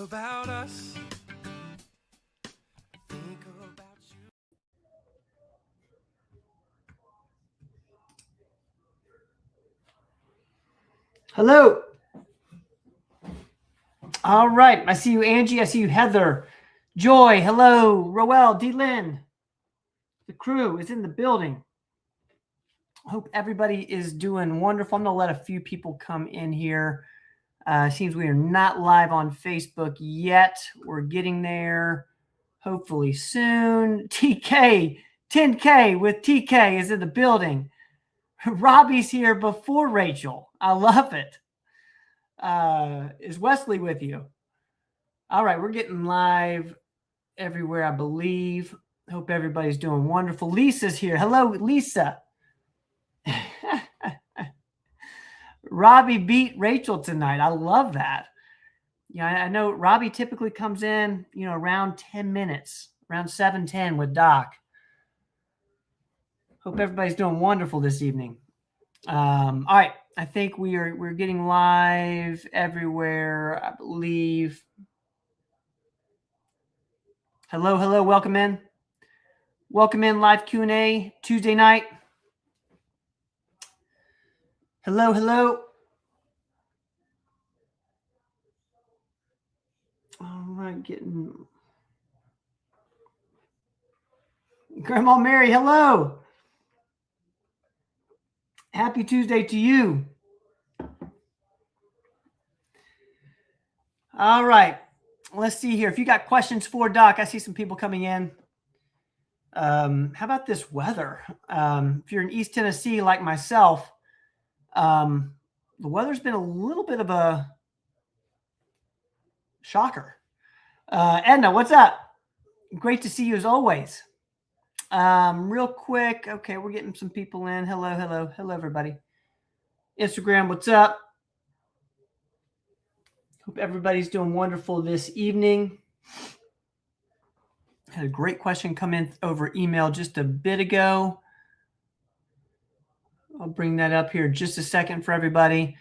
about us. Think about you. Hello. All right. I see you, Angie. I see you, Heather. Joy. Hello. Roel. D-Lynn. The crew is in the building. Hope everybody is doing wonderful. I'm going to let a few people come in here. Seems we are not live on Facebook yet. We're getting there hopefully soon. TK, 10K with TK is in the building. Robbie's here before Rachel. I love it. Is Wesley with you? All right, we're getting live everywhere, I believe. Hope everybody's doing wonderful. Lisa's here. Hello, Lisa. Robbie beat Rachel tonight. I love that. Yeah, I know Robbie typically comes in, around 10 minutes, around 7:10 with Doc. Hope everybody's doing wonderful this evening. All right, I think we're getting live everywhere, I believe. Hello, welcome in. Welcome in, live Q&A Tuesday night. Hello. All right, getting Grandma Mary, hello. Happy Tuesday to you. All right, let's see here. If you got questions for Doc, I see some people coming in. How about this weather? If you're in East Tennessee like myself, the weather's been a little bit of a shocker. Edna, what's up? Great to see you as always. Real quick. Okay, we're getting some people in. Hello, everybody. Instagram, what's up? Hope everybody's doing wonderful this evening. Had a great question come in over email just a bit ago. I'll bring that up here just a second for everybody.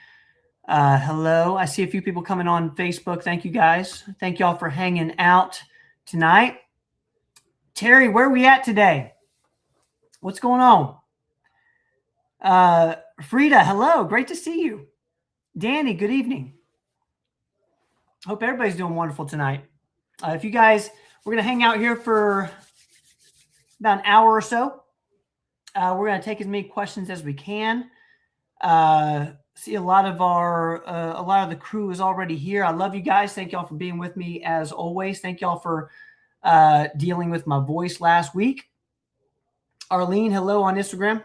Hello. I see a few people coming on Facebook. Thank you, guys. Thank you all for hanging out tonight. Terry, where are we at today? What's going on? Frida, hello. Great to see you. Danny, good evening. Hope everybody's doing wonderful tonight. If you guys, we're going to hang out here for about an hour or so. We're going to take as many questions as we can. See a lot of the crew is already here. I love you guys. Thank y'all for being with me as always. Thank y'all for dealing with my voice last week. Arlene, hello on Instagram.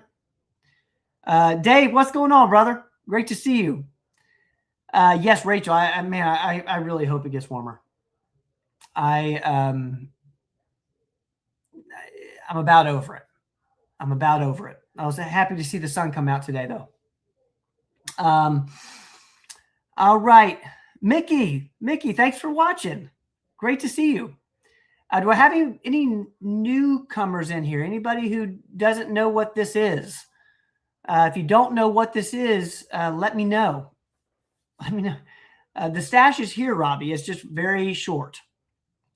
Dave, what's going on, brother? Great to see you. Yes, Rachel. I really hope it gets warmer. I'm about over it. I was happy to see the sun come out today, though. All right, Mickey, thanks for watching. Great to see you. Do I have any newcomers in here? Anybody who doesn't know what this is? If you don't know what this is, let me know. The stash is here, Robbie. It's just very short.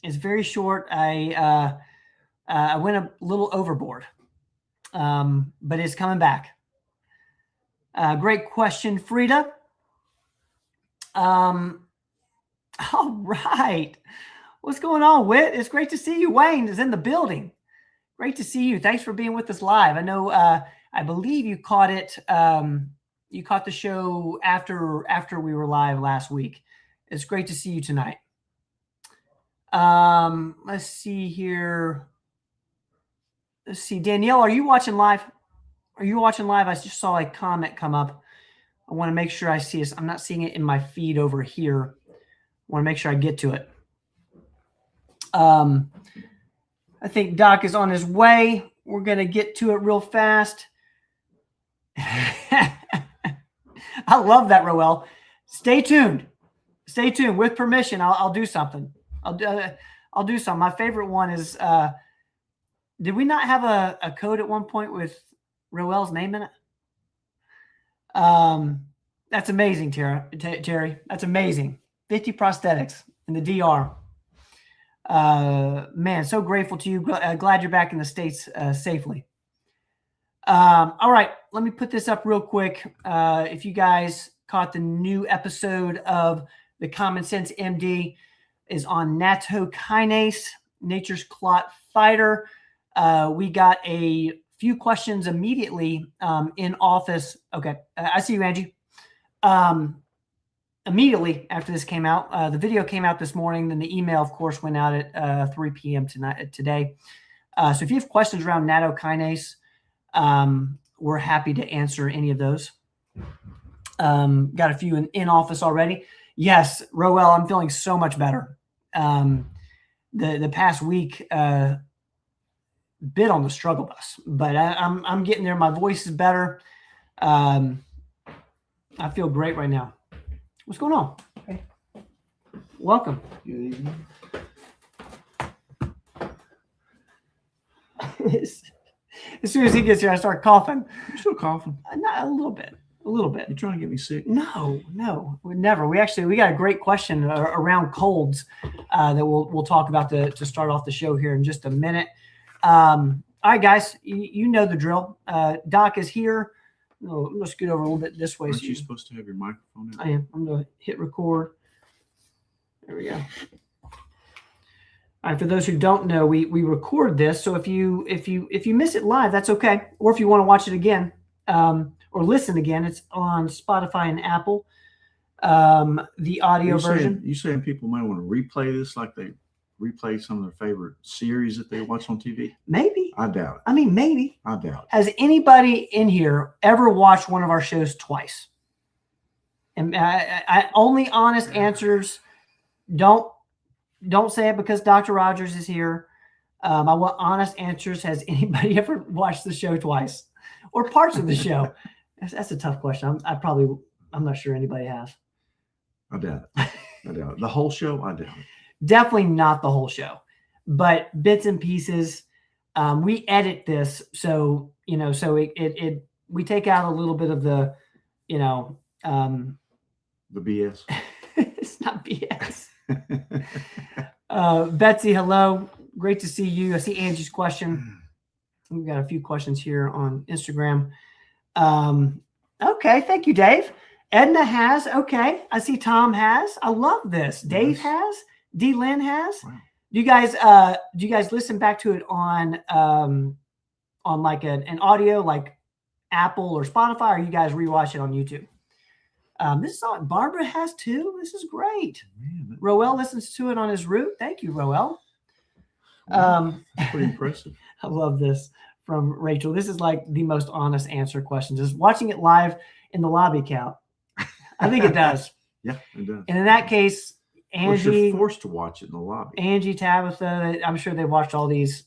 It's very short. I went a little overboard, but it's coming back. Great question, Frida. All right. What's going on, Whit? It's great to see you. Wayne is in the building. Great to see you. Thanks for being with us live. I know, I believe you caught it. You caught the show after we were live last week. It's great to see you tonight. Let's see here. Let's see. Danielle, are you watching live? I just saw a comment come up. I want to make sure I see it. I'm not seeing it in my feed over here. I want to make sure I get to it. I think Doc is on his way. We're going to get to it real fast. I love that, Roel. Stay tuned. With permission, I'll do something. I'll do something. My favorite one is, did we not have a code at one point with Roel's name in it? That's amazing, Terry. That's amazing. 50 prosthetics. in the DR. Man, so grateful to you. Glad you're back in the States safely. All right, let me put this up real quick. If you guys caught the new episode of the Common Sense MD is on nattokinase, nature's clot fighter. We got a few questions immediately in office. Okay, I see you, Angie. Immediately after this came out, the video came out this morning. Then the email, of course, went out at 3 p.m. today. So if you have questions around nattokinase, we're happy to answer any of those. Got a few in office already. Yes, Roel, I'm feeling so much better. The past week, bit on the struggle bus, but I'm getting there. My voice is better. I feel great right now. What's going on? Okay. Welcome. Good evening. As soon as he gets here, I start coughing. You're still coughing. Not a little bit. A little bit. You're trying to get me sick? No, we never. We got a great question around colds that we'll talk about to start off the show here in just a minute. All right, guys, you know the drill. Doc is here. Oh, I'm going to scoot over a little bit this way. Aren't you supposed to have your microphone out? I am. I'm going to hit record. There we go. All right, for those who don't know, we record this. So if you miss it live, that's okay. Or if you want to watch it again or listen again, it's on Spotify and Apple. The audio version. You saying people might want to replay this like they replay some of their favorite series that they watch on TV? Maybe. I doubt it. I mean, maybe. I doubt it. Has anybody in here ever watched one of our shows twice? And I only honest answers. Don't say it because Dr. Rogers is here. I want honest answers. Has anybody ever watched the show twice or parts of the show? That's a tough question. I'm not sure anybody has. I doubt it. I doubt it. The whole show? I doubt it. Definitely not the whole show, but bits and pieces. We edit this, so we take out a little bit of the, the BS. It's not BS. Betsy, hello. Great to see you. I see Angie's question. We've got a few questions here on Instagram. Okay. Thank you, Dave. Edna has. Okay. I see Tom has. I love this. Dave has. D. Lynn has. Wow. Do you guys listen back to it on like an audio like Apple or Spotify, or you guys rewatch it on YouTube? This is all Barbara has too. This is great. Man, Roel listens to it on his route. Thank you, Roel. Pretty impressive. I love this from Rachel. This is like the most honest answer questions. Is watching it live in the lobby count? I think it does. Yeah, it does. And in that case, Angie, you're forced to watch it in the lobby. Angie, Tabitha, I'm sure they watched all these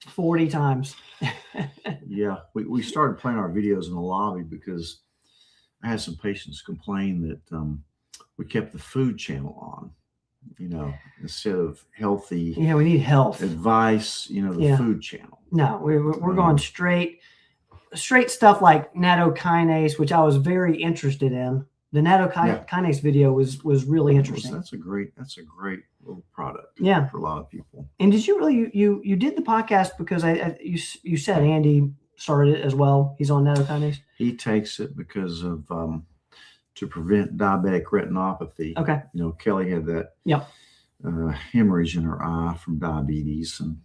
40 times. Yeah, we started playing our videos in the lobby because I had some patients complain that we kept the food channel on, instead of healthy. Yeah, we need health advice. The food channel. No, we're going straight stuff like nattokinase, which I was very interested in. The nattokinase video was really interesting. That's a great little product. Yeah, for a lot of people. And did you really you did the podcast because you said Andy started it as well? He's on nattokinase. He takes it because of to prevent diabetic retinopathy. Okay. Kelly had that hemorrhage in her eye from diabetes, and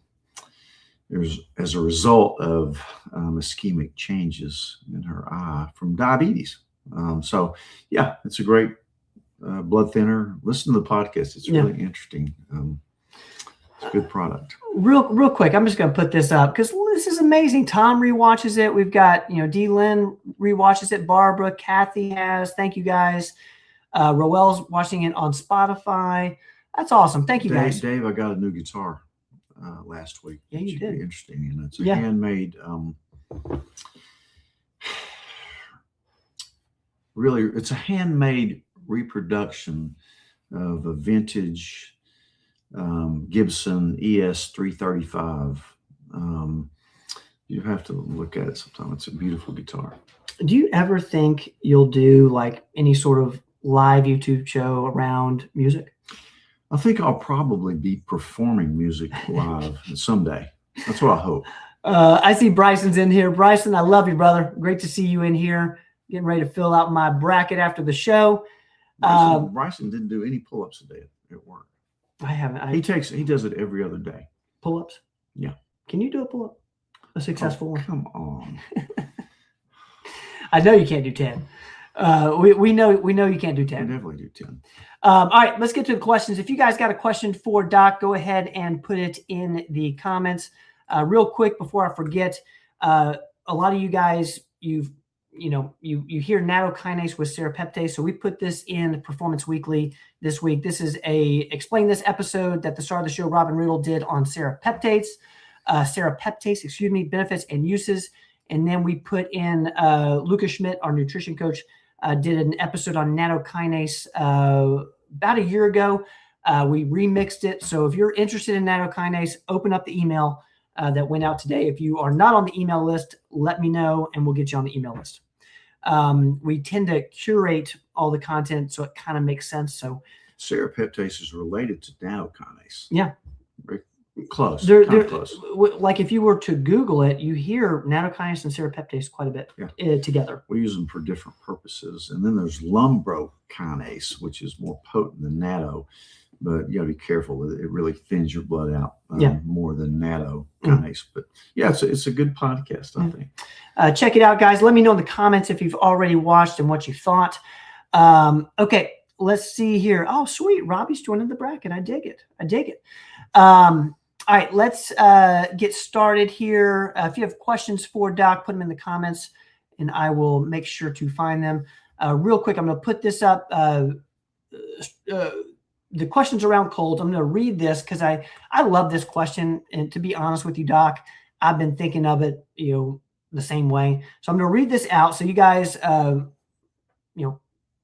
there's as a result of ischemic changes in her eye from diabetes. So yeah, it's a great blood thinner. Listen to the podcast. It's really interesting. It's a good product. Real quick, I'm just going to put this up because this is amazing. Tom rewatches it. We've got, D. Lynn rewatches it. Barbara, Kathy has. Thank you guys. Roel's watching it on Spotify. That's awesome. Thank you, guys. Dave, I got a new guitar last week. Yeah, you did. Be interesting, and it's a handmade. Really, it's a handmade reproduction of a vintage Gibson ES 335. You have to look at it sometime. It's a beautiful guitar. Do you ever think you'll do like any sort of live YouTube show around music? I think I'll probably be performing music live someday. That's what I hope. I see Bryson's in here. Bryson, I love you, brother. Great to see you in here. Getting ready to fill out my bracket after the show. Bryson didn't do any pull-ups today at work. I haven't. He does it every other day. Pull-ups? Yeah. Can you do a pull-up? A successful one? Come on. I know you can't do 10. We know you can't do 10. I definitely do 10. All right, let's get to the questions. If you guys got a question for Doc, go ahead and put it in the comments. Real quick before I forget, a lot of you guys, you hear nattokinase with serrapeptase. So we put this in Performance Weekly this week. This is a Explain This episode that the star of the show, Robin Riddle, did on serrapeptase, benefits and uses. And then we put in Lucas Schmidt, our nutrition coach, did an episode on nattokinase about a year ago. We remixed it. So if you're interested in nattokinase, open up the email that went out today. If you are not on the email list, let me know and we'll get you on the email list. We tend to curate all the content so it kind of makes sense. So serrapeptase is related to nattokinase. Yeah. Very close. They're close. Like if you were to Google it, you hear nattokinase and serrapeptase quite a bit together. We use them for different purposes. And then there's lumbrokinase, which is more potent than natto, but you got to be careful with it. It really thins your blood out more than nattokinase. But yeah, it's a good podcast, I think. Check it out, guys. Let me know in the comments if you've already watched and what you thought. Okay, let's see here. Oh, sweet. Robbie's joining the bracket. I dig it. All right, let's get started here. If you have questions for Doc, put them in the comments, and I will make sure to find them. Real quick, I'm going to put this up. The questions around colds. I'm going to read this because I love this question. And to be honest with you, Doc, I've been thinking of it, the same way. So I'm going to read this out. So you guys,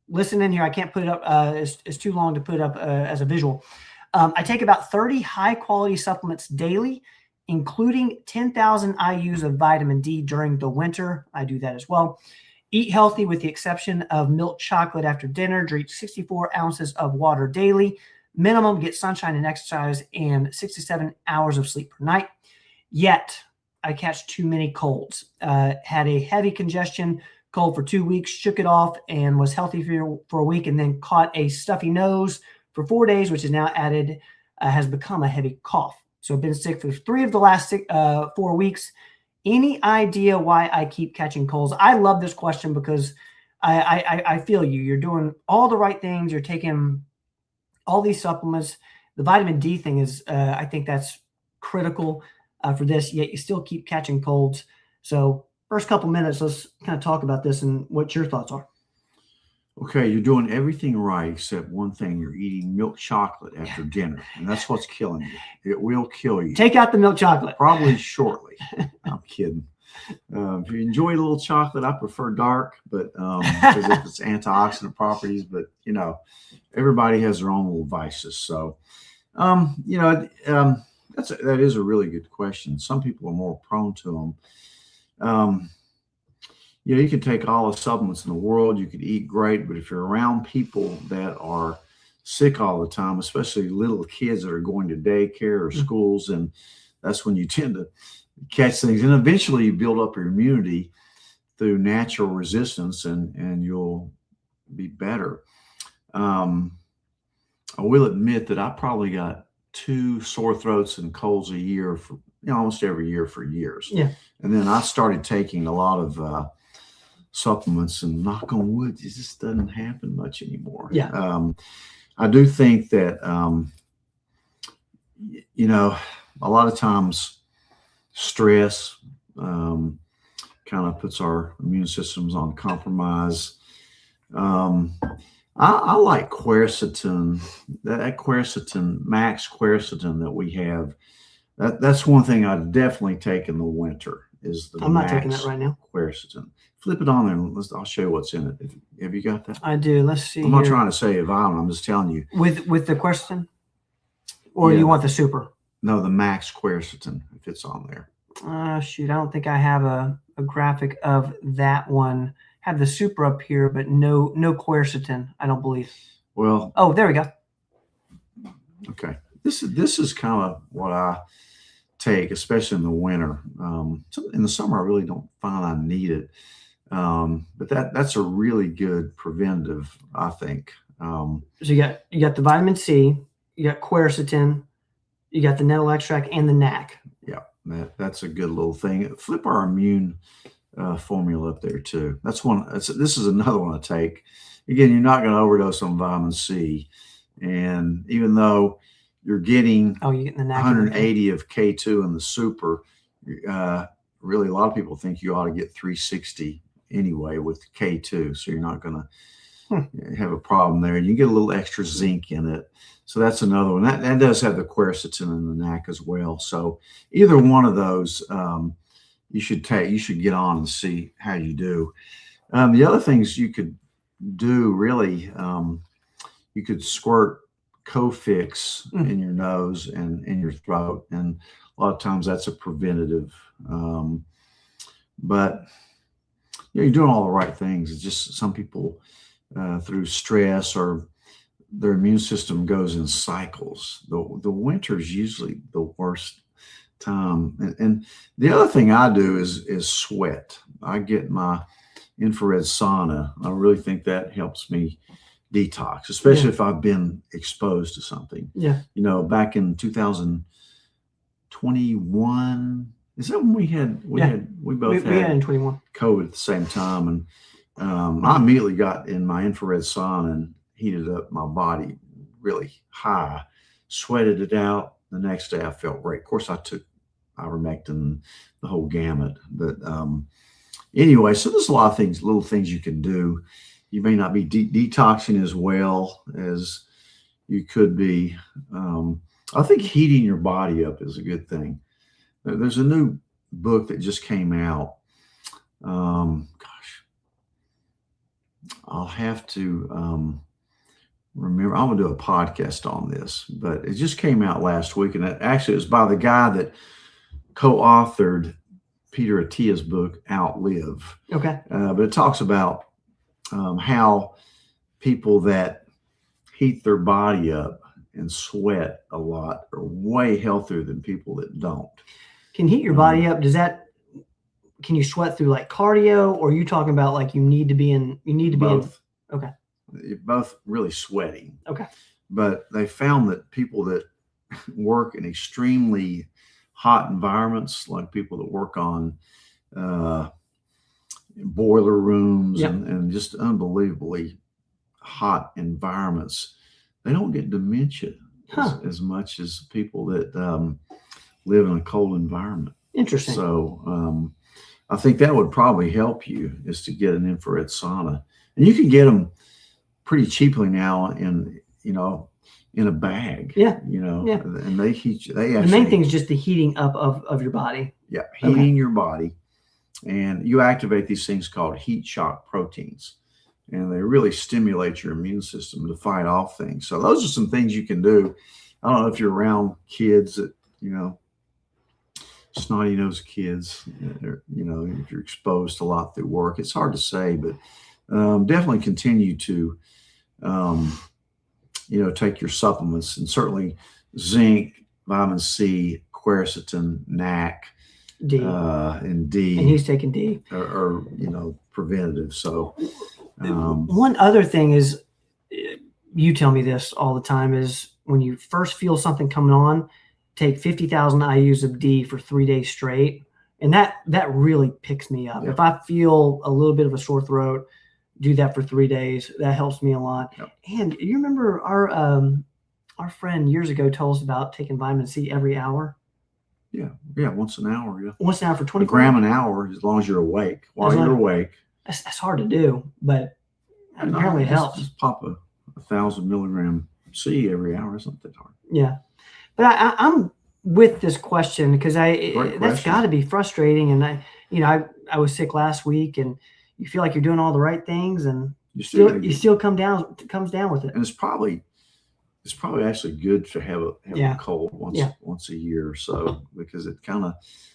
listen in here. I can't put it up. It's too long to put up as a visual. I take about 30 high-quality supplements daily, including 10,000 IUs of vitamin D during the winter. I do that as well. Eat healthy with the exception of milk chocolate after dinner. Drink 64 ounces of water daily. Minimum, get sunshine and exercise, and 6 to 7 hours of sleep per night. Yet, I catch too many colds. Had a heavy congestion cold for 2 weeks, shook it off, and was healthy for a week, and then caught a stuffy nose for 4 days, which is now has become a heavy cough. So I've been sick for 3 of the last 4 weeks. Any idea why I keep catching colds? I love this question because I feel you. You're doing all the right things. You're taking all these supplements. The vitamin D thing is, I think that's critical for this, yet you still keep catching colds. So first couple minutes, let's kind of talk about this and what your thoughts are. Okay, you're doing everything right except one thing. You're eating milk chocolate after dinner, and that's what's killing you. It will kill you. Take out the milk chocolate. Probably shortly. I'm kidding. If you enjoy a little chocolate, I prefer dark, but because if it's antioxidant properties. But everybody has their own little vices. So, that is a really good question. Some people are more prone to them. You can take all the supplements in the world. You could eat great, but if you're around people that are sick all the time, especially little kids that are going to daycare or schools, and that's when you tend to catch things. And eventually you build up your immunity through natural resistance, and you'll be better. I will admit that I probably got 2 sore throats and colds a year for almost every year for years. Yeah. And then I started taking a lot of supplements, and knock on wood, it just doesn't happen much anymore. Yeah. I do think that, a lot of times stress kind of puts our immune systems on compromise. I like quercetin, that quercetin, max quercetin that we have. That's one thing I definitely take in the winter is the I'm not taking that right now. Quercetin. Flip it on there and I'll show you what's in it. Have you got that? I do. Let's see. I'm not trying to say violent. I'm just telling you. With the quercetin? Or you want the super? No, the max quercetin, if it's on there. Shoot, I don't think I have a graphic of that one. have the super up here, but no quercetin, I don't believe. Well, Oh, there we go. okay. This is kind of what I take, especially in the winter. So in the summer, I really don't find I need it. But that's a really good preventative, I think. So you got the vitamin C, you got quercetin, you got the nettle extract, and the NAC. Yeah, that's a good little thing. Flip our immune formula up there too. That's one. This is another one I take. Again, you're not going to overdose on vitamin C, and even though you're getting you're getting the NAC 180 of K2 in the super, really a lot of people think you ought to get 360 anyway with K2, so you're not going to have a problem there. You get a little extra zinc in it. So that's another one. That does have the quercetin and the NAC as well. So either one of those you should take. You should get on and see how you do. The other things you could do really, you could squirt Cofix in your nose and in your throat, and a lot of times that's a preventative. But you're doing all the right things. It's just some people through stress or their immune system goes in cycles. The winter is usually the worst time. And the other thing I do is sweat. I get my infrared sauna. I really think that helps me detox, especially if I've been exposed to something. Yeah. Back in 2021, is that when we both had in 21 COVID at the same time, and I immediately got in my infrared sauna and heated up my body really high, sweated it out. The next day I felt great. Of course, I took ivermectin, the whole gamut. But anyway, so there's a lot of things, little things you can do. You may not be detoxing as well as you could be. I think heating your body up is a good thing. There's a new book that just came out. I'll have to remember. I'm going to do a podcast on this, but it just came out last week, and it was by the guy that co-authored Peter Attia's book, Outlive. Okay. But it talks about how people that heat their body up and sweat a lot are way healthier than people that don't. Can heat your body up? Can you sweat through like cardio, or are you talking about like you need to be in? Okay. You're both really sweating. Okay. But they found that people that work in extremely hot environments, like people that work on boiler rooms and just unbelievably hot environments, they don't get dementia as much as people that live in a cold environment. Interesting. So I think that would probably help you, is to get an infrared sauna, and you can get them pretty cheaply now in a bag. Yeah. And they heat you. The main thing is just the heating up of your body. Yeah, heating your body, and you activate these things called heat shock proteins, and they really stimulate your immune system to fight off things. So those are some things you can do. I don't know if you're around kids that snotty nosed kids, if you're exposed to a lot through work. It's hard to say, but definitely continue to take your supplements, and certainly zinc, vitamin C, quercetin, NAC, D. And D. And he's taking D. Or preventative. So one other thing is, you tell me this all the time, is when you first feel something coming on, take 50,000 IUs of D for 3 days straight. And that really picks me up. Yep. If I feel a little bit of a sore throat, do that for 3 days. That helps me a lot. Yep. And you remember our friend years ago told us about taking vitamin C every hour? Yeah, once an hour. Yeah, once an hour for 24 a gram an hour, as long as you're awake. While you're awake, that's hard to do, but apparently it helps. Just pop a 1,000 milligram C every hour. It's not that hard. Yeah, but I'm with this question because that's got to be frustrating. And I was sick last week, and you feel like you're doing all the right things, and you still comes down with it. And it's probably actually good to have a cold once a year or so, because it kind of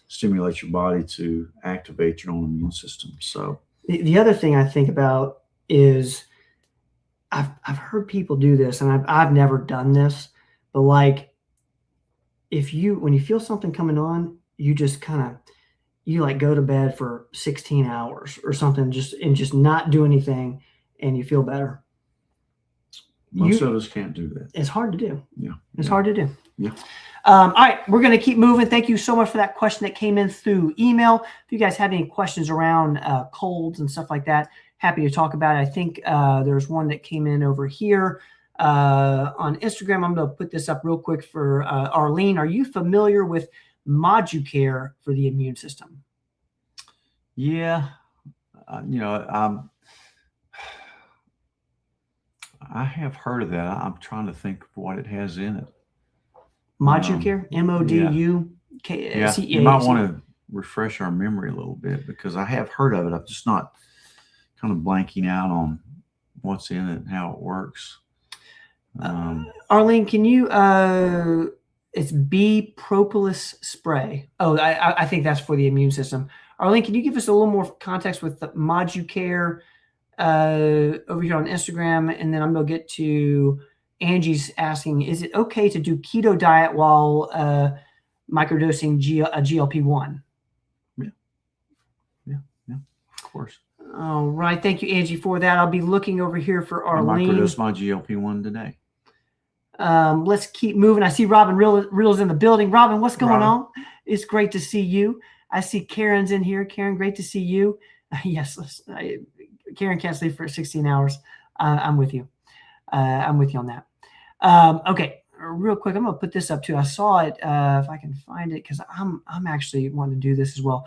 stimulates your body to activate your own immune system. So The other thing I think about is I've heard people do this, and I've never done this, but like when you feel something coming on, you just you like go to bed for 16 hours or something, just not do anything, and you feel better. Most of us can't do that. It's hard to do. Yeah. It's hard to do. Yeah. All right, we're going to keep moving. Thank you so much for that question that came in through email. If you guys have any questions around colds and stuff like that, happy to talk about it. I think there's one that came in over here on Instagram. I'm going to put this up real quick for Arlene. Are you familiar with Moducare for the immune system? Yeah. I have heard of that. I'm trying to think of what it has in it. Moducare, M-O-D-U-K-C-E-A. Yeah, you might want to refresh our memory a little bit because I have heard of it. I'm just not kind of blanking out on what's in it and how it works. Arlene, can you, it's B propolis spray. Oh, I think that's for the immune system. Arlene, can you give us a little more context with the Moducare over here on Instagram? And then I'm going to get to Angie's asking, is it okay to do keto diet while microdosing a GLP-1? Yeah, of course. All right. Thank you, Angie, for that. I'll be looking over here for Arlene. I microdosed my GLP-1 today. Let's keep moving. I see Robin Reel's in the building. Robin, what's going on? It's great to see you. I see Karen's in here. Karen, great to see you. Yes, Karen can't sleep for 16 hours. I'm with you. I'm with you on that. Okay, real quick, I'm going to put this up too. I saw it, if I can find it, because I'm actually wanting to do this as well.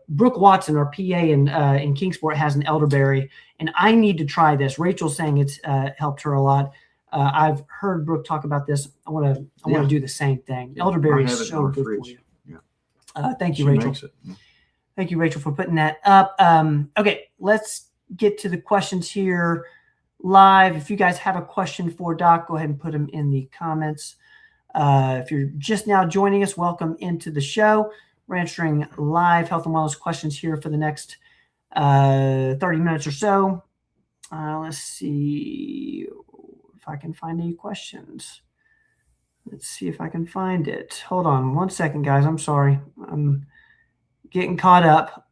Brooke Watson, our PA in Kingsport, has an elderberry, and I need to try this. Rachel's saying it's helped her a lot. I've heard Brooke talk about this. I want to do the same thing. Yeah, elderberry is so good for you. Yeah. Thank you, Rachel. Thank you, Rachel, for putting that up. Okay, let's get to the questions here live. If you guys have a question for Doc, go ahead and put them in the comments. If you're just now joining us, welcome into the show. We're answering live health and wellness questions here for the next 30 minutes or so. Let's see if I can find any questions. Let's see if I can find it. Hold on 1 second, guys. I'm sorry. I'm getting caught up.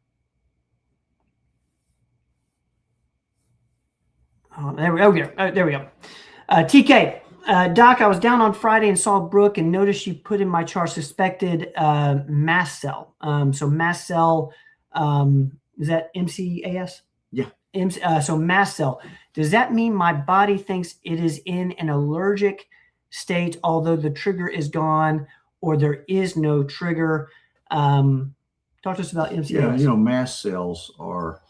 Oh, there we go. Oh, there we go. TK, Doc, I was down on Friday and saw Brooke and noticed you put in my chart suspected mast cell. So mast cell, is that MCAS? Yeah. So mast cell. Does that mean my body thinks it is in an allergic state, although the trigger is gone, or there is no trigger? Talk to us about MCAS. Yeah, mast cells are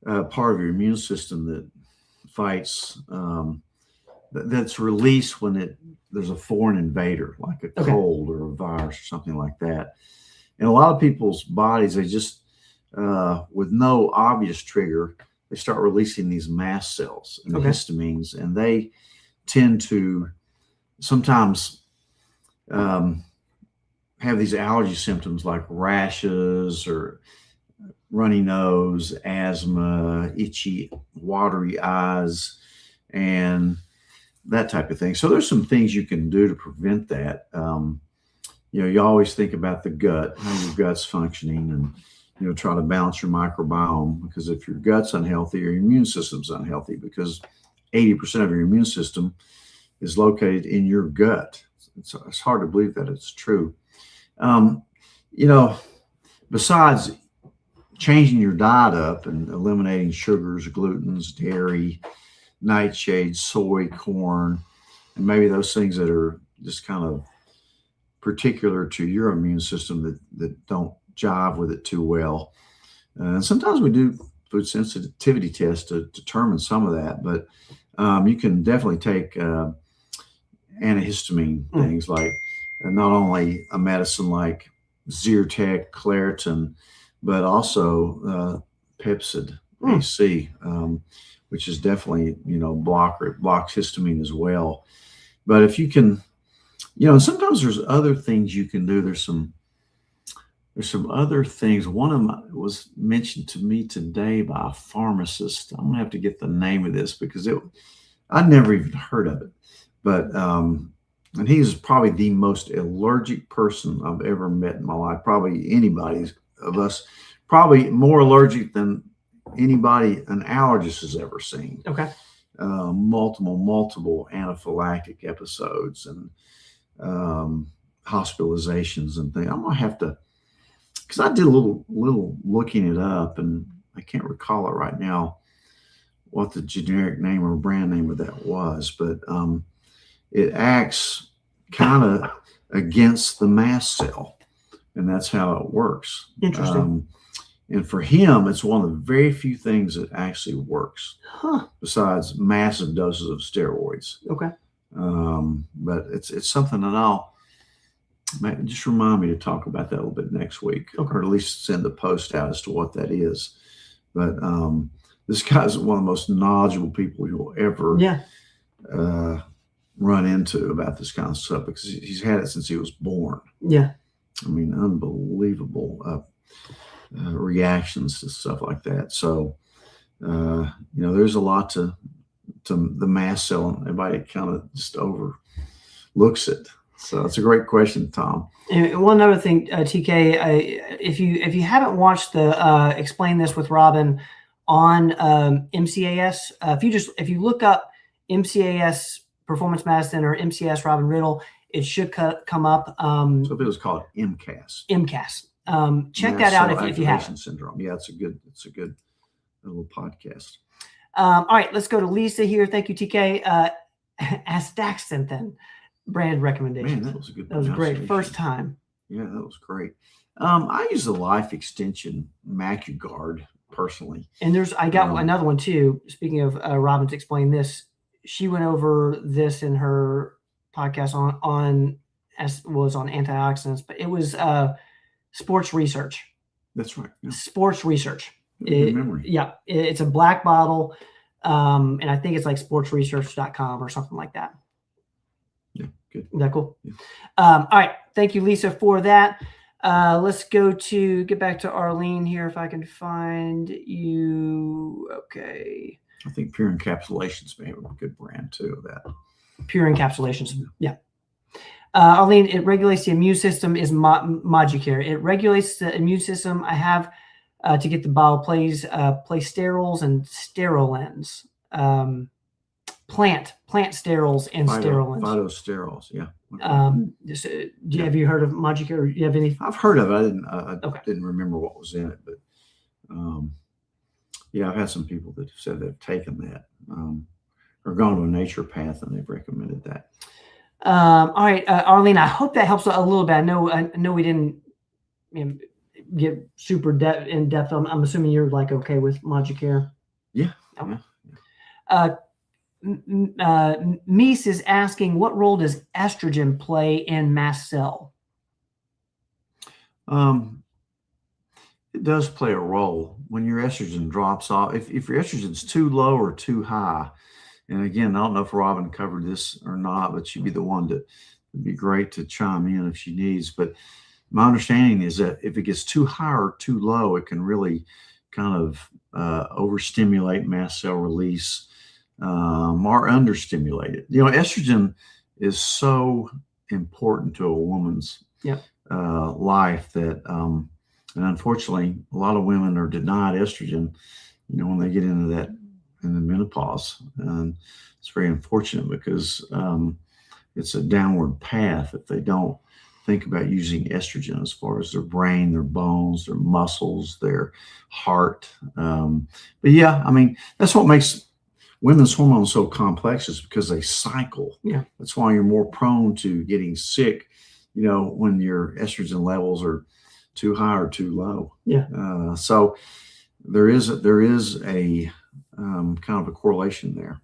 part of your immune system that fights, that's released when there's a foreign invader, like a cold or a virus or something like that. And a lot of people's bodies, they just, with no obvious trigger, they start releasing these mast cells and histamines, and they tend to sometimes have these allergy symptoms like rashes or runny nose, asthma, itchy, watery eyes, and that type of thing. So there's some things you can do to prevent that. You always think about the gut, how your gut's functioning, and try to balance your microbiome, because if your gut's unhealthy, your immune system's unhealthy, because 80% of your immune system is located in your gut. It's hard to believe that it's true. Besides changing your diet up and eliminating sugars, glutens, dairy, nightshades, soy, corn, and maybe those things that are just kind of particular to your immune system that don't jive with it too well. And sometimes we do food sensitivity tests to determine some of that, but you can definitely take antihistamine things like not only a medicine like Zyrtec, Claritin, but also Pepcid AC, which is definitely, blocker. It blocks histamine as well. But if you can, sometimes there's other things you can do. There's some There's some other things. One of them was mentioned to me today by a pharmacist. I'm gonna have to get the name of this because I'd never even heard of it. But and he's probably the most allergic person I've ever met in my life. Probably anybody of us, probably more allergic than anybody an allergist has ever seen. Okay. Multiple anaphylactic episodes and hospitalizations and things. I'm gonna have to, because I did a little looking it up, and I can't recall it right now what the generic name or brand name of that was, but it acts kind of against the mast cell, and that's how it works. Interesting. And for him, it's one of the very few things that actually works, besides massive doses of steroids. Okay. But it's something that just remind me to talk about that a little bit next week, okay, or at least send a post out as to what that is. But this guy's one of the most knowledgeable people you'll ever run into about this kind of stuff, because he's had it since he was born. Yeah. I mean, unbelievable reactions to stuff like that. So, there's a lot to the mast cell, and everybody kind of just overlooks it. So it's a great question, Tom. And one other thing, TK, if you haven't watched the Explain This with Robin on MCAS, if you look up MCAS Performance Medicine or MCAS Robin Riddle, it should come up. So if it was called MCAS. MCAS. Check that out if you haven't. Syndrome. Yeah, it's a good little podcast. All right, let's go to Lisa here. Thank you, TK. Astaxanthin brand recommendation. Man, that was a good. That was great. First time. Yeah, that was great. I use the Life Extension MacuGuard personally. And I got another one too. Speaking of Robin's Explain This, she went over this in her podcast on antioxidants, but it was sports research. That's right. Yeah. Sports research. Good memory. Yeah, it's a black bottle, and I think it's like sportsresearch.com or something like that. Yeah, good. Is that cool? Yeah. All right. Thank you, Lisa, for that. Let's get back to Arlene here if I can find you. Okay. I think Pure Encapsulations may have a good brand too of that. Pure Encapsulations. Yeah. Arlene, it regulates the immune system is Moducare. It regulates the immune system. I have to get the bottle place sterols and sterolins. Plant sterols and sterolins. Phytosterols, yeah. Okay. Have you heard of Moducare? Do you have any? I've heard of it. I didn't remember what was in it, but yeah, I've had some people that have said they've taken that or gone to a naturopath and they've recommended that. All right, Arlene, I hope that helps a little bit. I know we didn't get super in depth. I'm assuming you're like okay with Moducare. Yeah. Okay. Yeah. Mies is asking, what role does estrogen play in mast cell? It does play a role when your estrogen drops off. If your estrogen's too low or too high, and again, I don't know if Robin covered this or not, but she'd be the one to be great to chime in if she needs. But my understanding is that if it gets too high or too low, it can really kind of overstimulate mast cell release. Or understimulated. Estrogen is so important to a woman's life that, and unfortunately, a lot of women are denied estrogen, when they get into the menopause. And it's very unfortunate because it's a downward path if they don't think about using estrogen as far as their brain, their bones, their muscles, their heart. But yeah, I mean, that's what makes women's hormones so complex, is because they cycle. Yeah. That's why you're more prone to getting sick, when your estrogen levels are too high or too low. Yeah. So there is a kind of a correlation there.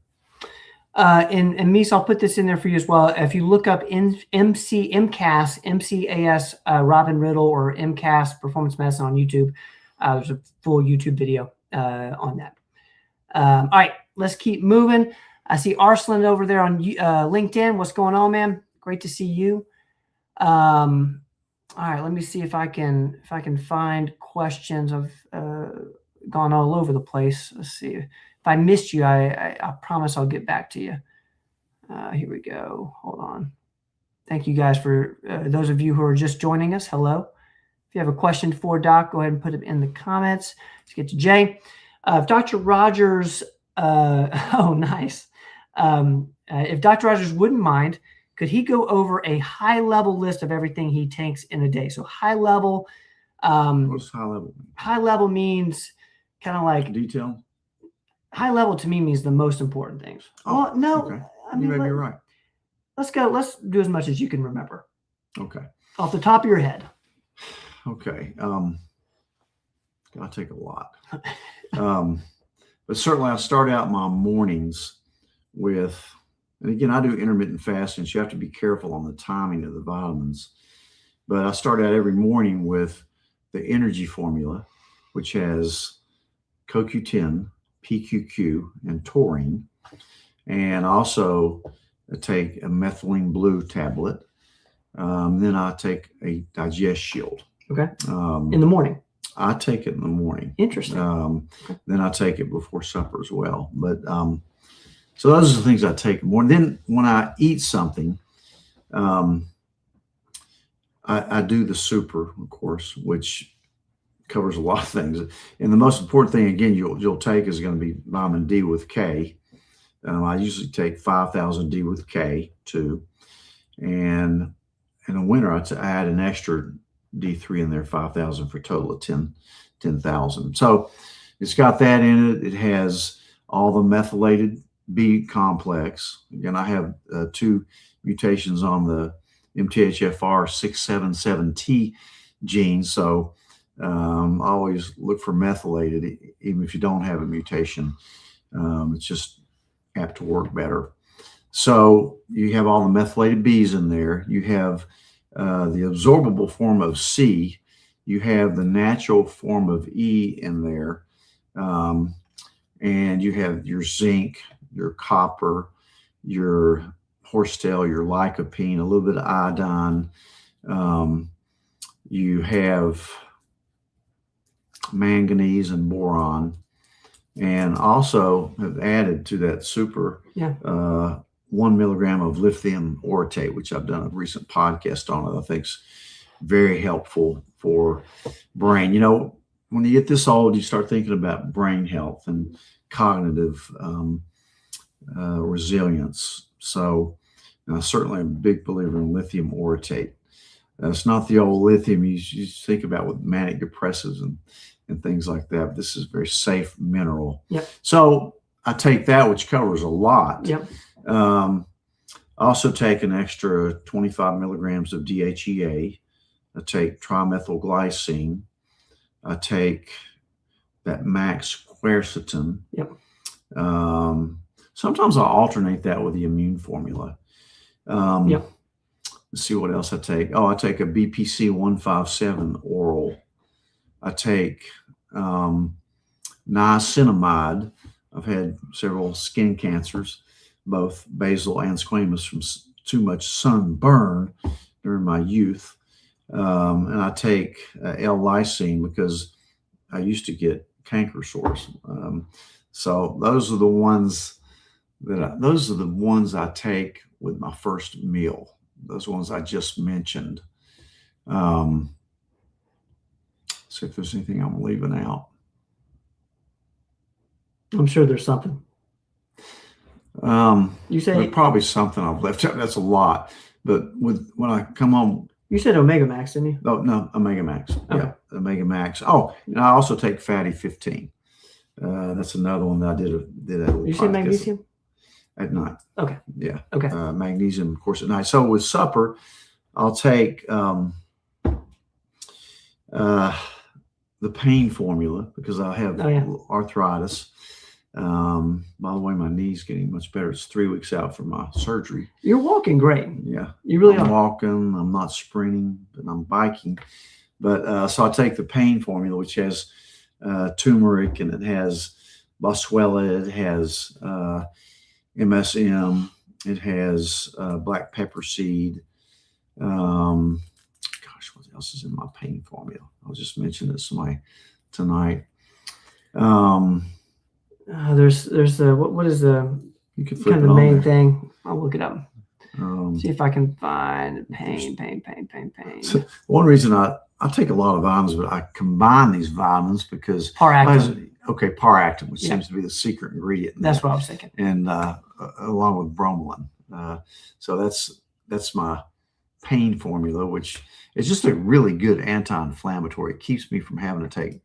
And Mies, I'll put this in there for you as well. If you look up MCAS Robin Riddle or MCAS Performance Medicine on YouTube, there's a full YouTube video on that. All right, let's keep moving. I see Arslan over there on LinkedIn. What's going on, man? Great to see you. All right, let me see if I can find questions. I've gone all over the place. Let's see. If I missed you, I promise I'll get back to you. Here we go. Hold on. Thank you guys for those of you who are just joining us. Hello. If you have a question for Doc, go ahead and put it in the comments. Let's get to Jay. If Dr. Rogers, oh, nice. If Dr. Rogers wouldn't mind, could he go over a high-level list of everything he takes in a day? So high level. What's high level? High level means kind of like detail. High level to me means the most important things. Oh, well, no, okay. I mean, you may be right. Let's go. Let's do as much as you can remember. Okay. Off the top of your head. Okay. I take a lot. But certainly I start out my mornings with, and again, I do intermittent fasting, so you have to be careful on the timing of the vitamins. But I start out every morning with the energy formula, which has CoQ10, PQQ, and taurine. And also I take a methylene blue tablet. Then I take a digest shield. Okay. In the morning. I take it in the morning. Interesting. Okay. Then I take it before supper as well. But so those are the things I take in the morning. Then when I eat something, I do the super, of course, which covers a lot of things. And the most important thing, again, you'll take is going to be vitamin D with K. I usually take 5,000 D with K too. And in the winter, I add an extra D3 in there, 5,000 for a total of 10,000. So it's got that in it. It has all the methylated B complex. Again, I have 2 mutations on the MTHFR 677T gene. So I always look for methylated, even if you don't have a mutation. It's just apt to work better. So you have all the methylated Bs in there. You have the absorbable form of C. You have the natural form of E in there. And you have your zinc, your copper, your horsetail, your lycopene, a little bit of iodine. You have manganese and boron. And also have added to that super 1 milligram of lithium orotate, which I've done a recent podcast on it. I think is very helpful for brain. You know, when you get this old, you start thinking about brain health and cognitive resilience. So certainly I'm a big believer in lithium orotate. It's not the old lithium you think about with manic depressives and things like that. This is a very safe mineral. Yep. So I take that, which covers a lot. Yep. I also take an extra 25 milligrams of DHEA. I take trimethylglycine. I take that max quercetin. Yep. Sometimes I alternate that with the immune formula. Yep. Let's see what else I take. Oh, I take a BPC 157 oral. I take niacinamide. I've had several skin cancers, both basal and squamous, from too much sunburn during my youth. And I take L-lysine because I used to get canker sores. So those are the ones I take with my first meal. Those ones I just mentioned. See if there's anything I'm leaving out. I'm sure there's something. You say there's probably something I've left out. That's a lot. But when I come home, you said Omega Max, didn't you? Oh no, Omega Max. Okay. Yeah, Omega Max. Oh, and I also take Fatty 15. That's another one that I did a You say magnesium? At night. Okay. Yeah. Okay. Magnesium, of course, at night. So with supper, I'll take the pain formula because I have arthritis. By the way, my knee's getting much better. It's 3 weeks out from my surgery. You're walking great. Yeah. You really I'm are. walking. I'm not sprinting, but I'm biking. But so I take the pain formula, which has turmeric, and it has boswellia, it has MSM, it has black pepper seed. Gosh, What else is in my pain formula? I'll just mention this tonight. There's the what is the You can flip kind of it the on main there. thing? I'll look it up. See So if I can find pain. one reason I take a lot of vitamins, but I combine these vitamins because Paractin. Paractin, which Yeah. seems to be the secret ingredient. That's what I was thinking. And along with bromelain. So that's my pain formula, which is just a really good anti-inflammatory. It keeps me from having to take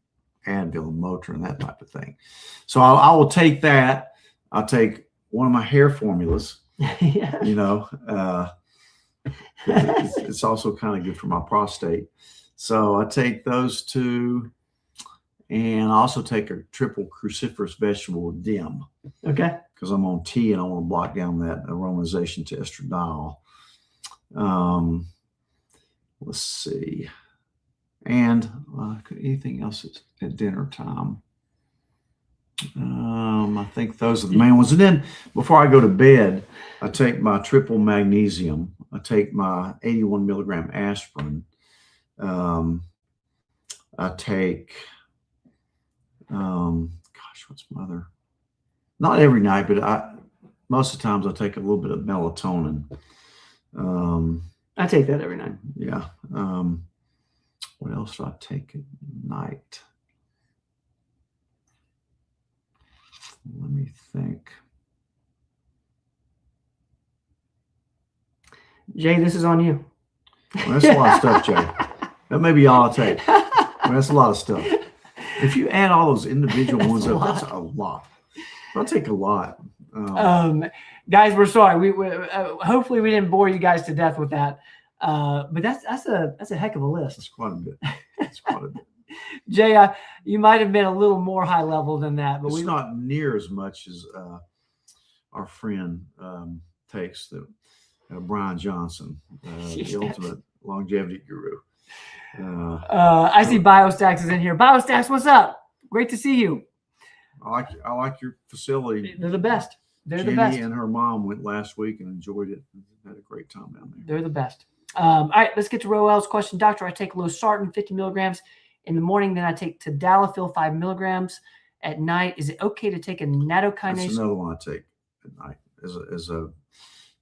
Advil and Motrin and that type of thing. So I will take that. I'll take one of my hair formulas. Yeah. It's also kind of good for my prostate. So I take those two, and I also take a triple cruciferous vegetable dim. Okay. Because I'm on T and I want to block down that aromatization to estradiol. Let's see. And anything else at dinner time? I think those are the main ones. And then before I go to bed, I take my triple magnesium. I take my 81 milligram aspirin. I take, what's my other? Not every night, but most of the times I take a little bit of melatonin. I take that every night. Yeah. What else do I take at night? Let me think. Jay, this is on you. Well, that's a lot of stuff, Jay. That may be all I take. That's a lot of stuff. If you add all those individual ones up, that's a lot. I'll take a lot. Guys, we're sorry. We hopefully we didn't bore you guys to death with that. But that's a heck of a list. That's quite a bit. That's quite a bit. Jay, you might have been a little more high level than that, but it's not near as much as our friend takes. Brian Johnson, the ultimate longevity guru. I see Biostacks is in here. Biostacks, what's up? Great to see you. I like your facility. They're the best. They're Jenny the best. and her mom went last week and enjoyed it. Had a great time down there. They're the best. All right, let's get to Roel's question. Doctor, I take losartan 50 milligrams in the morning, then I take tadalafil 5 milligrams at night. Is it okay to take a nattokinase? That's another one I take at night as a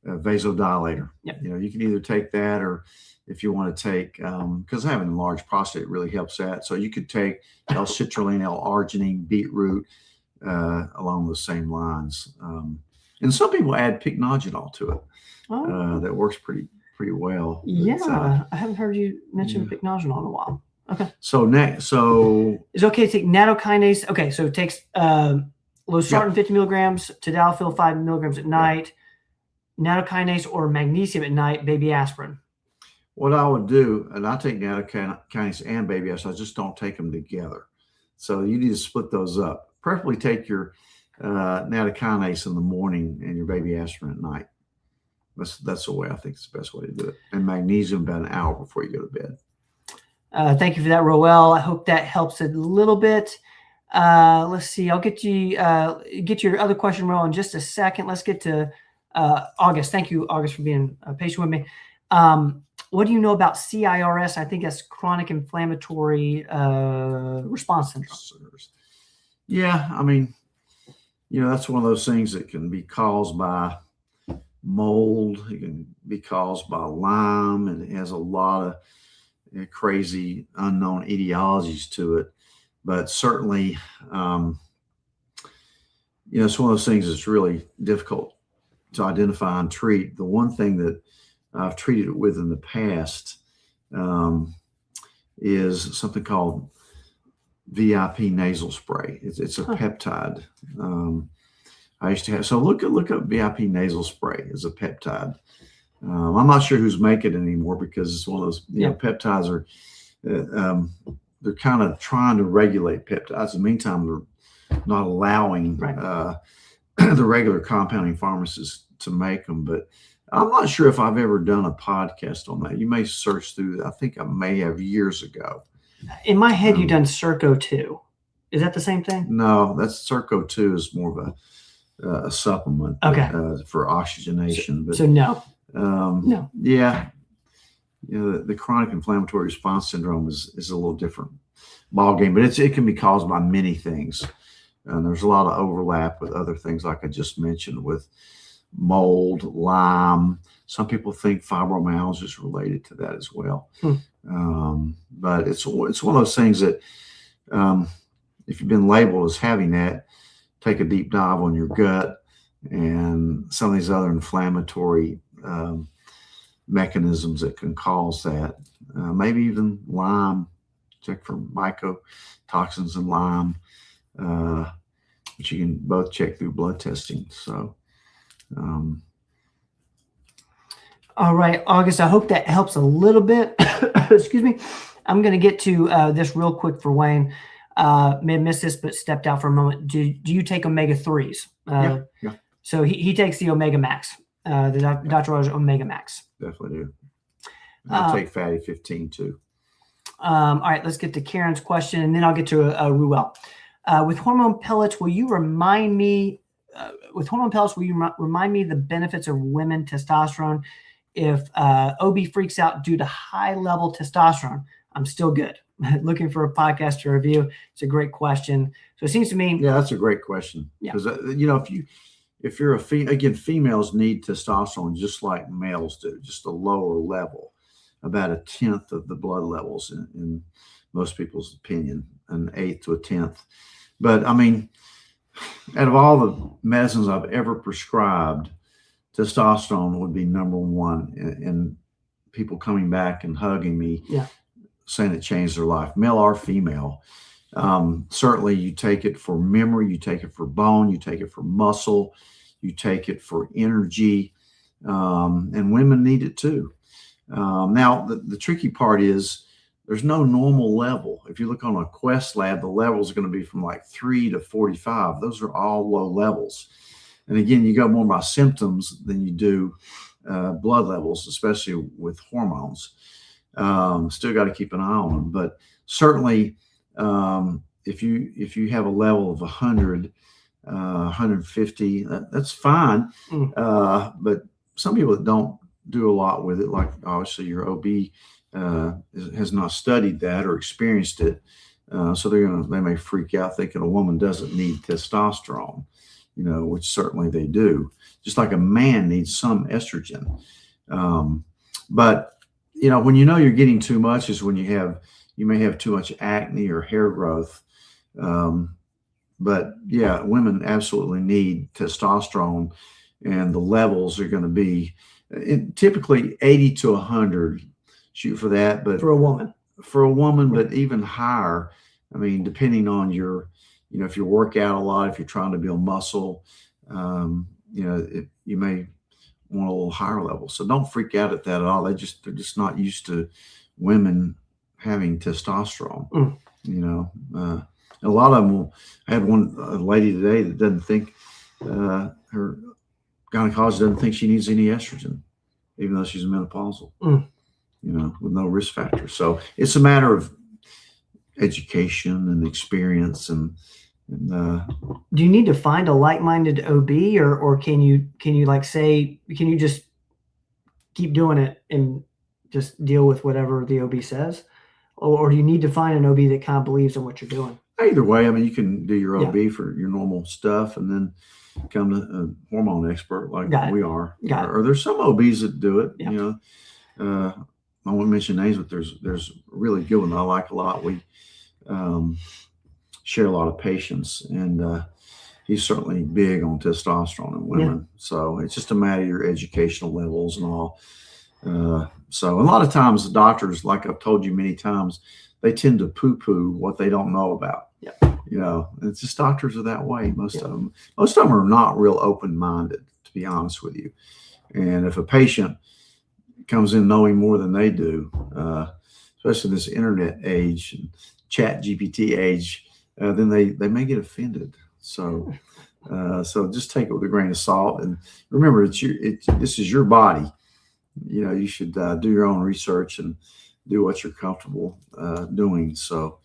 vasodilator. Yep. You can either take that, or if you want to take, because having a large prostate really helps that. So you could take L-citrulline, L-arginine, beetroot, along those same lines. And some people add pycnogenol to it. That works pretty well. Yeah, but, I haven't heard you mention pycnogenol in a while. Okay. So it's okay to take nattokinase. Okay, so it takes losartan 50 milligrams, tadalafil 5 milligrams at night, nattokinase or magnesium at night, baby aspirin. What I would do, and I take nattokinase and baby aspirin, I just don't take them together. So you need to split those up. Preferably take your nattokinase in the morning and your baby aspirin at night. That's the way I think it's the best way to do it. And magnesium about an hour before you go to bed. Thank you for that, Roel. I hope that helps a little bit. Let's see. I'll get your other question, Roel, in just a second. Let's get to August. Thank you, August, for being patient with me. What do you know about CIRS? I think that's chronic inflammatory response syndrome. Yeah, I mean, that's one of those things that can be caused by mold. It can be caused by Lyme, and it has a lot of crazy unknown etiologies to it. But certainly, it's one of those things that's really difficult to identify and treat. The one thing that I've treated it with in the past is something called VIP nasal spray. It's a peptide. I used to have, so look up VIP nasal spray as a peptide. I'm not sure who's making it anymore, because it's one of those, peptides are, they're kind of trying to regulate peptides. In the meantime, they're not allowing the regular compounding pharmacists to make them. But I'm not sure if I've ever done a podcast on that. You may search through that. I think I may have years ago. In my head, you've done Circo 2. Is that the same thing? No, that's Circo 2 is more of a supplement okay. For oxygenation. So no. No. Yeah. the chronic inflammatory response syndrome is a little different ball game, but it can be caused by many things. And there's a lot of overlap with other things like I just mentioned with mold, Lyme. Some people think fibromyalgia is related to that as well. But it's one of those things that if you've been labeled as having that, take a deep dive on your gut and some of these other inflammatory mechanisms that can cause that. Maybe even Lyme. Check for mycotoxins in Lyme, which you can both check through blood testing. So, all right, August, I hope that helps a little bit. Excuse me. I'm going to get to this real quick for Wayne. May have missed this, but stepped out for a moment. Do you take omega-3s? Yeah. So he takes the Omega Max, the Dr. Rogers Omega Max. Definitely do. I take Fatty 15 too. All right, let's get to Karen's question, and then I'll get to Ruel. With hormone pellets, will you remind me? Remind me the benefits of women testosterone? If OB freaks out due to high level testosterone, I'm still good. Looking for a podcast to review. It's a great question. So it seems to me. Yeah, that's a great question. Because if you're a female, again, females need testosterone just like males do, just a lower level, about 1/10 of the blood levels in most people's opinion, 1/8 to 1/10. But I mean, out of all the medicines I've ever prescribed, testosterone would be number one. And people coming back and hugging me, saying it changed their life, male or female. Certainly you take it for memory, you take it for bone, you take it for muscle, you take it for energy, and women need it too. Now, the tricky part is there's no normal level. If you look on a Quest lab, the levels are going to be from like 3 to 45. Those are all low levels. And again, you go more by symptoms than you do blood levels, especially with hormones. Still got to keep an eye on them. But certainly, if you have a level of 100, 150, that's fine. But some people that don't do a lot with it, like obviously your OB has not studied that or experienced it, so they may freak out thinking a woman doesn't need testosterone, which certainly they do, just like a man needs some estrogen. But when you're getting too much is when you may have too much acne or hair growth. But yeah, women absolutely need testosterone, and the levels are going to be typically 80 to 100. Shoot for that, but for a woman, but even higher. I mean, depending on if you work out a lot, if you're trying to build muscle, you may want a little higher level. So don't freak out at that at all. They're just not used to women having testosterone. A lot of them I had a lady today that doesn't think her gynecologist doesn't think she needs any estrogen, even though she's menopausal. With no risk factor. So it's a matter of education and experience. And do you need to find a like-minded OB, or can you just keep doing it and just deal with whatever the OB says, or do you need to find an OB that kind of believes in what you're doing? Either way, I mean, you can do your OB for your normal stuff and then come to a hormone expert like we are. Or there's some OBs that do it. I won't mention names, but there's really good one that I like a lot. We share a lot of patients, and he's certainly big on testosterone in women. So it's just a matter of your educational levels and all. So a lot of times the doctors, like I've told you many times, they tend to poo-poo what they don't know about. It's just doctors are that way. Most of them are not real open-minded, to be honest with you. And if a patient comes in knowing more than they do, especially this internet age and chat GPT age, then they may get offended. So just take it with a grain of salt, and remember, this is your body. You should do your own research and do what you're comfortable doing. So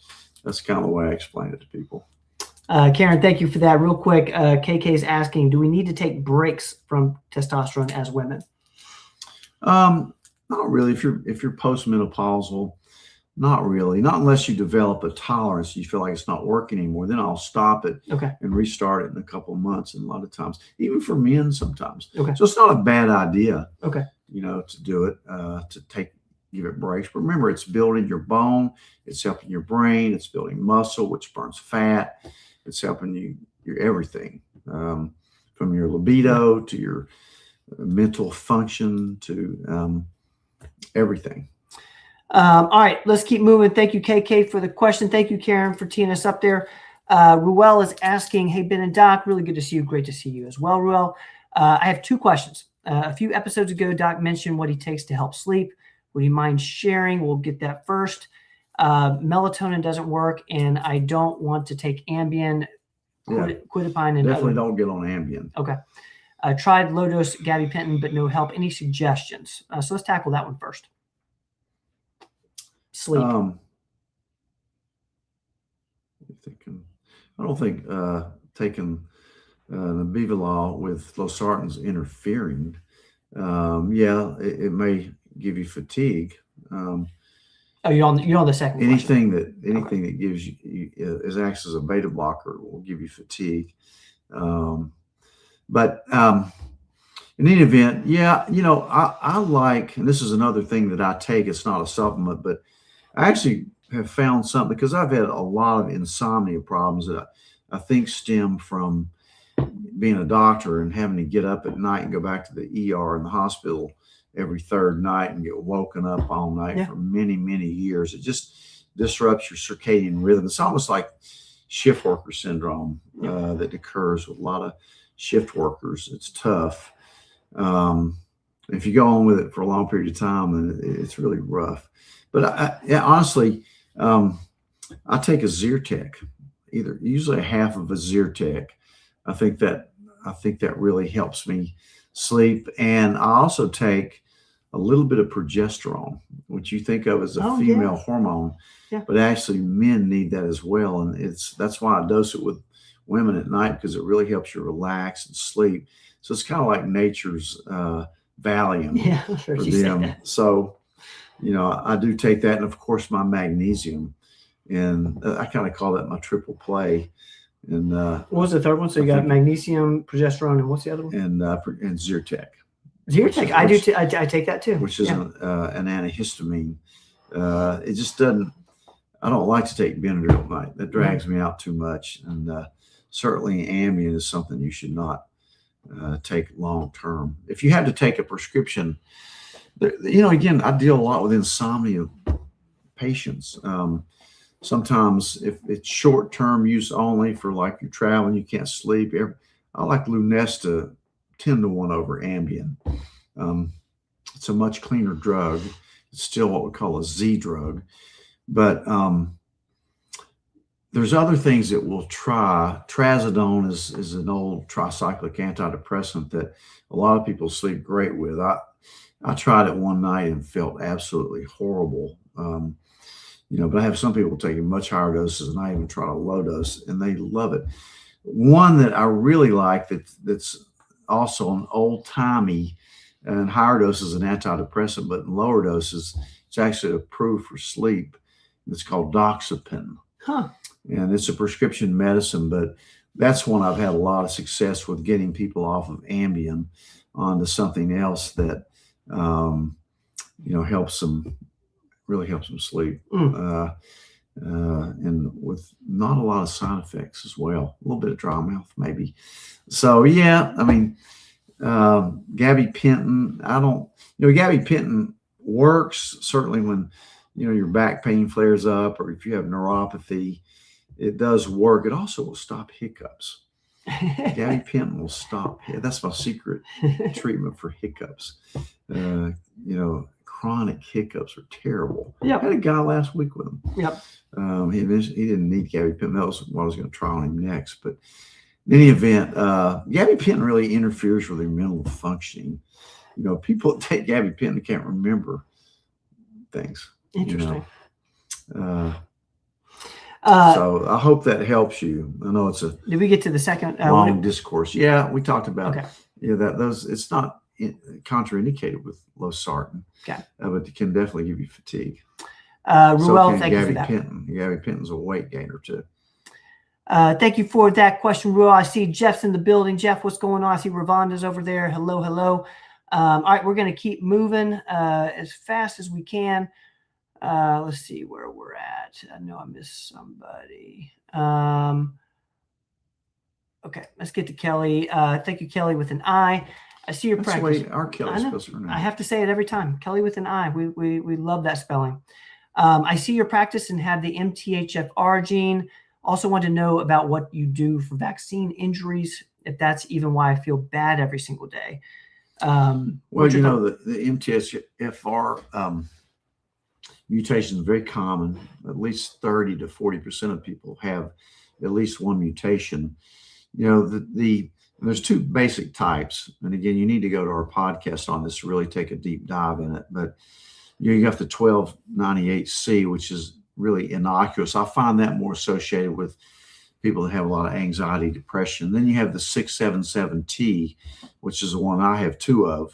that's kind of the way I explain it to people. Karen, thank you for that. Real quick, KK is asking, do we need to take breaks from testosterone as women? Not really. If you're postmenopausal, not really. Not unless you develop a tolerance. You feel like it's not working anymore. Then I'll stop it Okay. and restart it in a couple of months. And a lot of times, even for men, sometimes. Okay. So it's not a bad idea. Okay. To do it, give it breaks. But remember, it's building your bone. It's helping your brain. It's building muscle, which burns fat. It's helping your everything, from your libido to your mental function to everything. All right, let's keep moving. Thank you, KK, for the question. Thank you, Karen, for teeing us up there. Ruel is asking, hey, Ben and Doc, really good to see you. Great to see you as well, Ruel. I have two questions. A few episodes ago, Doc mentioned what he takes to help sleep. Would you mind sharing? We'll get that first. Melatonin doesn't work, and I don't want to take Ambien, quidipine, and definitely don't get on Ambien. Okay. I tried low-dose gabapentin, but no help. Any suggestions? So let's tackle that one first. Sleep. I don't think taking Nebivolol with losartan's interfering. It may give you fatigue. You're on the second anything question. That gives you acts as a beta blocker will give you fatigue. But in any event, I like, and this is another thing that I take. It's not a supplement, but I actually have found something, because I've had a lot of insomnia problems that I think stem from being a doctor and having to get up at night and go back to the ER in the hospital every third night and get woken up all night for many, many years. It just disrupts your circadian rhythm. It's almost like shift worker syndrome that occurs with a lot of shift workers. It's tough. If you go on with it for a long period of time, then it's really rough. But honestly, I take a Zyrtec, usually a half of a Zyrtec. I think that really helps me sleep. And I also take a little bit of progesterone, which you think of as a female hormone, but actually men need that as well. And that's why I dose it with women at night, because it really helps you relax and sleep. So it's kind of like nature's Valium for them. So, I do take that. And of course my magnesium, and I kind of call that my triple play. And what was the third one? So you got magnesium, progesterone, and what's the other one? And Zyrtec. Zyrtec, I do. I take that too. Which is an antihistamine. It just doesn't. I don't like to take Benadryl at night. That drags me out too much. And certainly Ambien is something you should not take long term. If you have to take a prescription, again, I deal a lot with insomnia patients. Sometimes if it's short-term use only for like you're traveling, you can't sleep. I like Lunesta 10-to-1 over Ambien. It's a much cleaner drug. It's still what we call a Z drug. But there's other things that we'll try. Trazodone is an old tricyclic antidepressant that a lot of people sleep great with. I tried it one night and felt absolutely horrible. But I have some people taking much higher doses, and I even try a low dose, and they love it. One that I really like that's also an old-timey and higher doses an antidepressant, but in lower doses, it's actually approved for sleep. It's called Doxepin. And it's a prescription medicine, but that's one I've had a lot of success with, getting people off of Ambien onto something else that, really helps them sleep. And with not a lot of side effects as well. A little bit of dry mouth maybe. So gabapentin, gabapentin works certainly when your back pain flares up, or if you have neuropathy, it does work. It also will stop hiccups. Gabapentin will stop. That's my secret treatment for hiccups. Chronic hiccups are terrible. I had a guy last week with him. He didn't need gabapentin. That was what I was going to try on him next. But in any event, gabapentin really interferes with your mental functioning. People that take gabapentin can't remember things. Interesting. So I hope that helps you. I know it's a. Did we get to the second long discourse? Yeah, we talked about. Okay. It's not contraindicated with losartan, Okay. But it can definitely give you fatigue. Ruel, so thank you for that. Gabapentin's a weight gainer too. Thank you for that question, Ruel. I see Jeff's in the building. Jeff, what's going on? I see Ravonda's over there. Hello, hello. All right, we're going to keep moving as fast as we can. Let's see where we're at. I know I missed somebody. Okay, let's get to Kelly. Thank you, Kelly, with an I. I see your That's practice. the way our Kelly's supposed to pronounce. I have to say it every time. Kelly with an I. We love that spelling. I see your practice and have the MTHFR gene. Also want to know about what you do for vaccine injuries, if that's even why I feel bad every single day. Well, the MTHFR mutation is very common. At least 30 to 40% of people have at least one mutation. There's two basic types. And again, you need to go to our podcast on this to really take a deep dive in it. But you got the 1298C, which is really innocuous. I find that more associated with people that have a lot of anxiety, depression. Then you have the 677T, which is the one I have two of,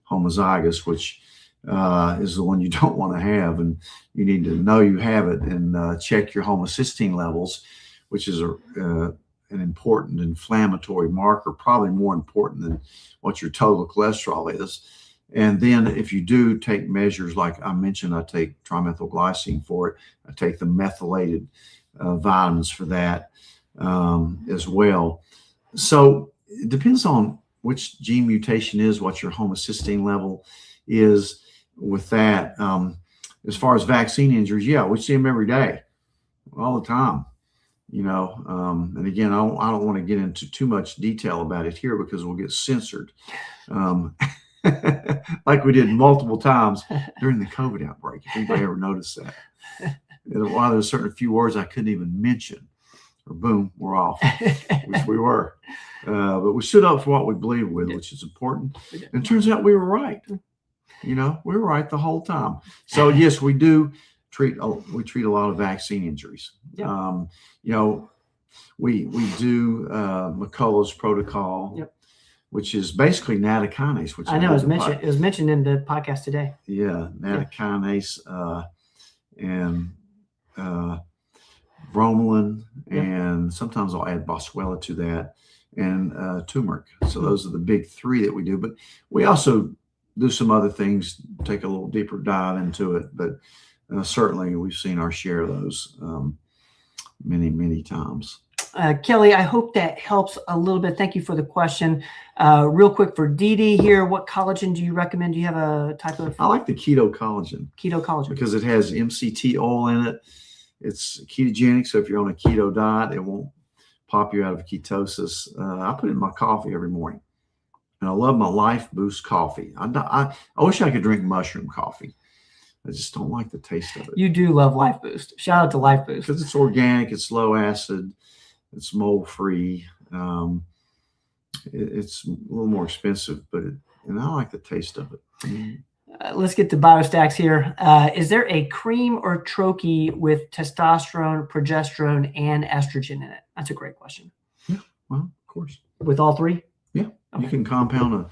homozygous, which is the one you don't want to have. And you need to know you have it and check your homocysteine levels, which is an important inflammatory marker, probably more important than what your total cholesterol is. And then if you do take measures, like I mentioned, I take trimethylglycine for it. I take the methylated vitamins for that as well. So it depends on which gene mutation is, what your homocysteine level is with that. As far as vaccine injuries, we see them every day, all the time. And again, I don't want to get into too much detail about it here because we'll get censored. Like we did multiple times during the COVID outbreak. If anybody ever noticed that. While there's certain few words I couldn't even mention, or boom, we're off, which we were. But we stood up for what we believe with, which is important. And it turns out we were right. We were right the whole time. So yes, we do treat a lot of vaccine injuries. Yep. We do McCullough's protocol. Yep. Which is basically nattokinase. Which I know it was mentioned in the podcast today. Yeah, nattokinase and bromelain, and sometimes I'll add boswellia to that, and turmeric. So those are the big three that we do. But we also do some other things, take a little deeper dive into it. But certainly we've seen our share of those many, many times. Kelly, I hope that helps a little bit. Thank you for the question. Real quick for Dee Dee here, what collagen do you recommend? Do you have a type of? I like the keto collagen. Keto collagen. Because it has MCT oil in it. It's ketogenic, so if you're on a keto diet, it won't pop you out of ketosis. I put it in my coffee every morning. And I love my Life Boost coffee. I wish I could drink mushroom coffee. I just don't like the taste of it. You do love Life Boost. Shout out to Life Boost. Because it's organic, it's low acid. It's mold free. It's a little more expensive, and I like the taste of it. Let's get to BioStacks here. Is there a cream or troche with testosterone, progesterone, and estrogen in it? That's a great question. Yeah, well, of course. With all three? Yeah, okay. You can compound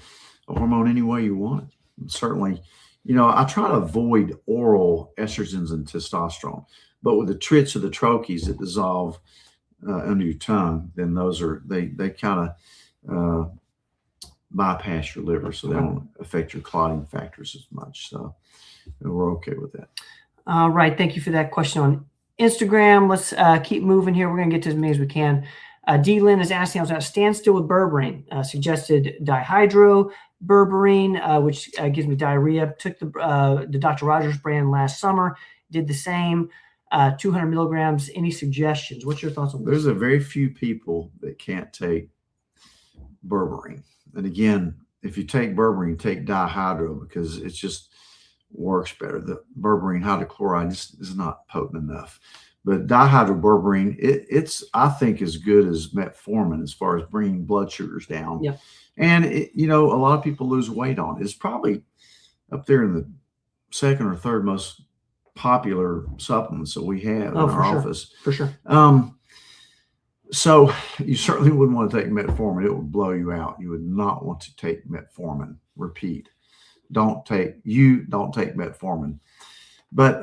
a hormone any way you want. Certainly, I try to avoid oral estrogens and testosterone, but with the trits or the troches that dissolve under your tongue, then those they kind of bypass your liver, so they don't affect your clotting factors as much. So we're okay with that. All right. Thank you for that question on Instagram. Let's keep moving here. We're going to get to as many as we can. D. Lynn is asking, I was at a standstill with berberine, suggested dihydroberberine, which gives me diarrhea. Took the Dr. Rogers brand last summer, did the same. 200 milligrams. Any suggestions? What's your thoughts on this? There's a very few people that can't take berberine. And again, if you take berberine, take dihydro because it just works better. The berberine hydrochloride is not potent enough. But dihydroberberine, it's I think as good as metformin as far as bringing blood sugars down. Yep. And a lot of people lose weight on it. It's probably up there in the second or third most popular supplements that we have in our office. For sure. So you certainly wouldn't want to take metformin. It would blow you out. You would not want to take metformin. Repeat. Don't take metformin. But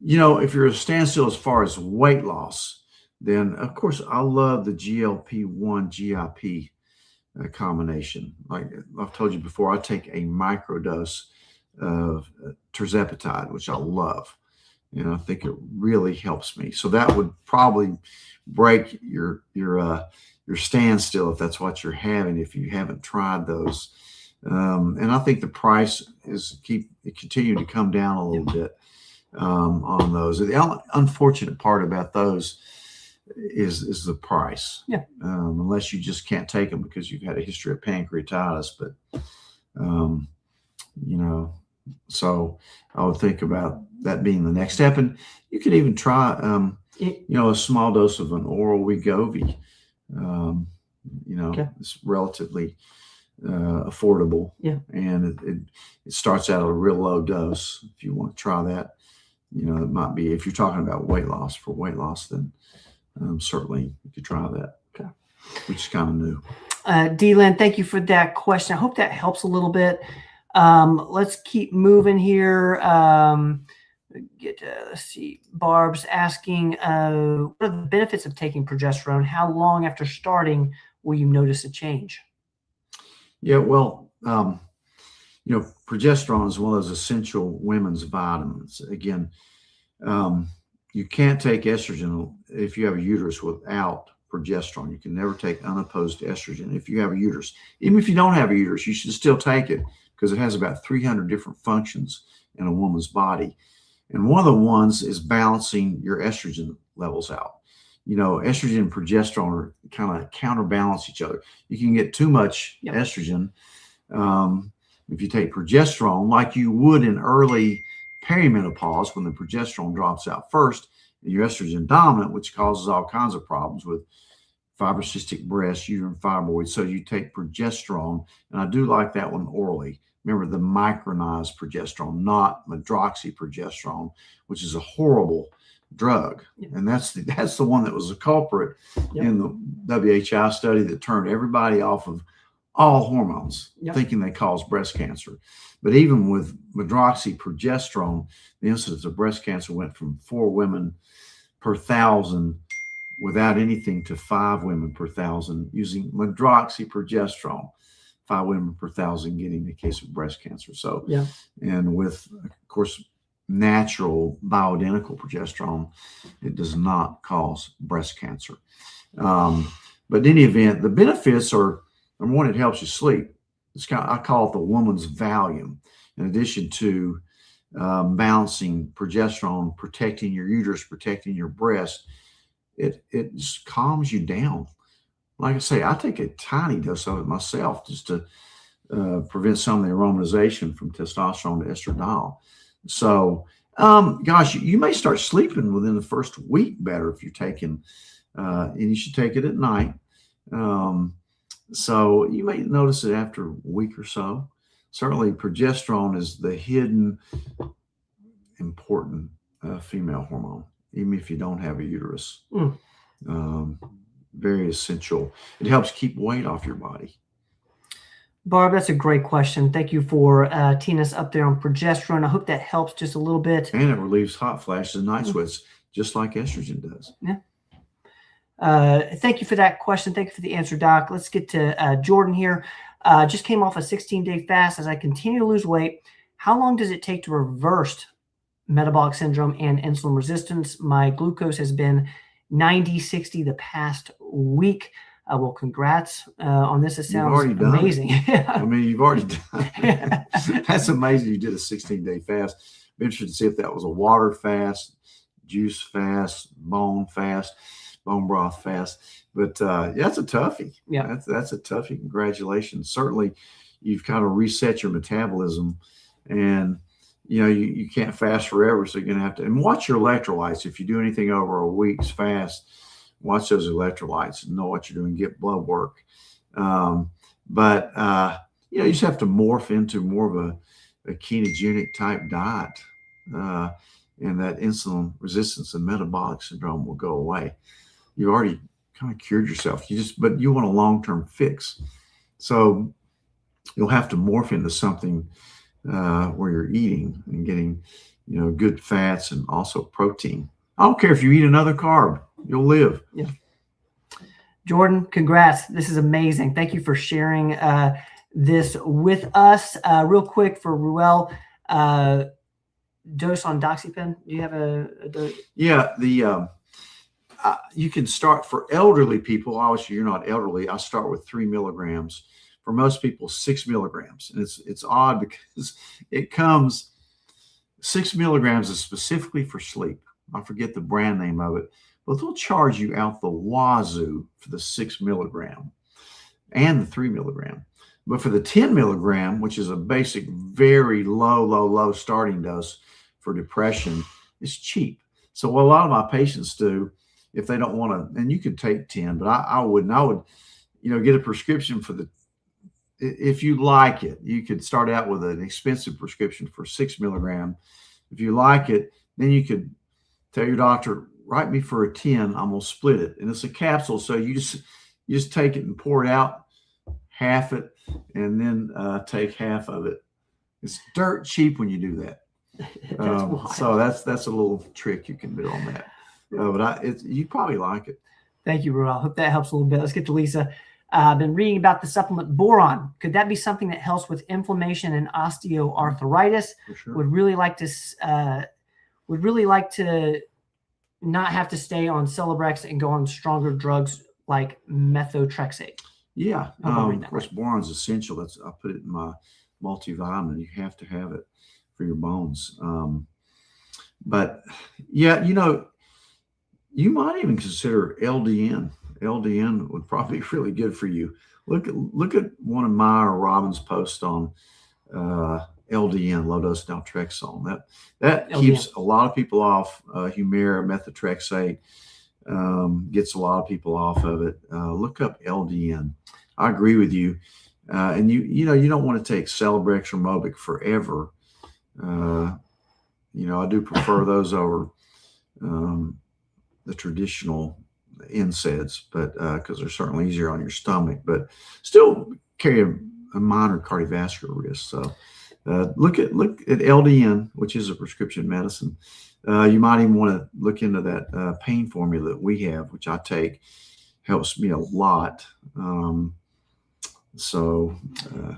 if you're at a standstill as far as weight loss, then of course I love the GLP-1 GIP combination. Like I've told you before, I take a microdose of tirzepatide, which I love. And I think it really helps me. So that would probably break your standstill if that's what you're having, if you haven't tried those. And I think the price is continue to come down a little bit on those. The unfortunate part about those is the price. Yeah. Unless you just can't take them because you've had a history of pancreatitis. But so I would think about that being the next step. And you could even try, a small dose of an oral Wegovy. Okay. It's relatively affordable. Yeah. And it starts out at a real low dose. If you want to try that, it might be, if you're talking about weight loss, then certainly you could try that. Okay. Which is kind of new. D-Lynn, thank you for that question. I hope that helps a little bit. Let's keep moving here. Let's see. Barb's asking, what are the benefits of taking progesterone? How long after starting will you notice a change? Yeah, well, progesterone is one of those essential women's vitamins. Again, you can't take estrogen if you have a uterus without progesterone. You can never take unopposed estrogen if you have a uterus. Even if you don't have a uterus, you should still take it because it has about 300 different functions in a woman's body. And one of the ones is balancing your estrogen levels out. Estrogen and progesterone are kind of counterbalance each other. You can get too much estrogen if you take progesterone, like you would in early perimenopause when the progesterone drops out first, and you're estrogen dominant, which causes all kinds of problems with fibrocystic breasts, uterine fibroids. So you take progesterone, and I do like that one orally. Remember the micronized progesterone, not medroxyprogesterone, which is a horrible drug. And that's the one that was a culprit in the WHI study that turned everybody off of all hormones, thinking they cause breast cancer. But even with medroxyprogesterone, the incidence of breast cancer went from 4 women per 1,000 without anything to 5 women per 1,000 using medroxyprogesterone. 5 women per 1,000 getting the case of breast cancer. So, and with, of course, natural bioidentical progesterone, it does not cause breast cancer. But in any event, the benefits are, number one, it helps you sleep. I call it the woman's Valium. In addition to balancing progesterone, protecting your uterus, protecting your breast, it just calms you down. Like I say, I take a tiny dose of it myself just to prevent some of the aromatization from testosterone to estradiol. So, gosh, you may start sleeping within the first week better if you're taking, and you should take it at night. So you may notice it after a week or so. Certainly, progesterone is the hidden, important female hormone, even if you don't have a uterus. Very essential. It helps keep weight off your body. Barb, that's a great question. Thank you for teeing us up there on progesterone. I hope that helps just a little bit. And it relieves hot flashes and night sweats, just like estrogen does. Yeah. Thank you for that question. Thank you for the answer, Doc. Let's get to Jordan here. Just came off a 16-day fast. As I continue to lose weight, how long does it take to reverse metabolic syndrome and insulin resistance? My glucose has been 90/60 the past week. Well, congrats on this. It sounds amazing. I mean, you've already done it. That's amazing. You did a 16-day fast. I'm interested to see if that was a water fast, juice fast, bone broth fast. But that's a toughie. Yeah, that's a toughie. Congratulations. Certainly, you've kind of reset your metabolism, and you can't fast forever, so you're going to have to, and watch your electrolytes. If you do anything over a week's fast, watch those electrolytes and know what you're doing, get blood work. But you just have to morph into more of a ketogenic type diet, and that insulin resistance and metabolic syndrome will go away. you already kind of cured yourself. But you want a long-term fix. So you'll have to morph into something where you're eating and getting, good fats and also protein. I don't care if you eat another carb, you'll live. Yeah. Jordan, congrats. This is amazing. Thank you for sharing this with us. Real quick for Ruel, dose on doxypen. Do you have a dose? Yeah, you can start for elderly people. Obviously, you're not elderly. I start with 3 milligrams. For most people, 6 milligrams. And it's odd because it comes, 6 milligrams is specifically for sleep. I forget the brand name of it, but they'll charge you out the wazoo for the 6 milligram and the 3 milligram. But for the 10 milligram, which is a basic, very low starting dose for depression, it's cheap. So what a lot of my patients do, if they don't want to, and you could take 10, but I wouldn't. I would, get a prescription for if you like it, you could start out with an expensive prescription for 6 milligram. If you like it, then you could tell your doctor, write me for a 10, I'm going to split it. And it's a capsule. So you just take it and pour it out, half it, and then take half of it. It's dirt cheap when you do that. So that's a little trick you can do on that. But you probably like it. Thank you, Ruel. I hope that helps a little bit. Let's get to Lisa. I've been reading about the supplement boron. Could that be something that helps with inflammation and osteoarthritis? For sure. Would really like to not have to stay on Celebrex and go on stronger drugs like methotrexate. Yeah, of course, boron's essential. I put it in my multivitamin. You have to have it for your bones. But yeah, you might even consider LDN. LDN would probably be really good for you. Look at one of my or Robin's posts on LDN, low dose naltrexone. That keeps a lot of people off Humira, methotrexate. Gets a lot of people off of it. Look up LDN. I agree with you. And you don't want to take Celebrex or Mobic forever. I do prefer those over the traditional NSAIDs, but because they're certainly easier on your stomach, but still carry a minor cardiovascular risk. So look at LDN, which is a prescription medicine. You might even want to look into that pain formula that we have, which I take, helps me a lot.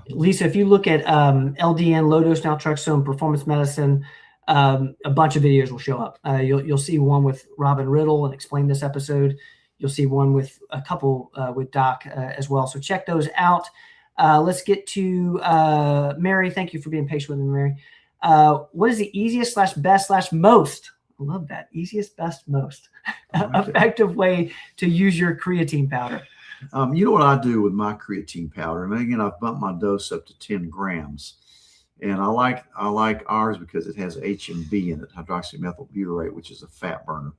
Lisa, if you look at LDN, low dose naltrexone, performance medicine, a bunch of videos will show up. You'll see one with Robin Riddle and Explain This Episode. You'll see one with a couple with Doc as well. So check those out. Let's get to Mary. Thank you for being patient with me, Mary. What is the easiest /best /most? I love that. Easiest, best, most effective way to use your creatine powder? You know what I do with my creatine powder? And again, I've bumped my dose up to 10 grams. And I like ours because it has HMB in it, hydroxymethylbutyrate, which is a fat burner.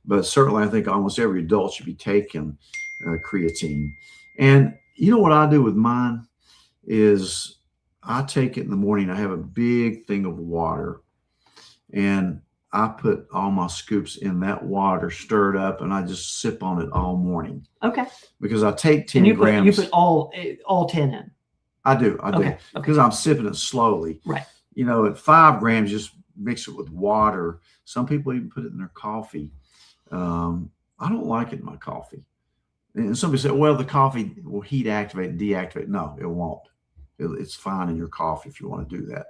But certainly I think almost every adult should be taking creatine. And you know what I do with mine is I take it in the morning. I have a big thing of water and I put all my scoops in that water, stirred up, and I just sip on it all morning. Okay. Because I take 10 grams. You put all 10 in. I do. Okay. Because I'm sipping it slowly. Right. At 5 grams, just mix it with water. Some people even put it in their coffee. I don't like it in my coffee. And somebody said, well, the coffee will heat activate and deactivate. No, it won't. It's fine in your coffee if you want to do that.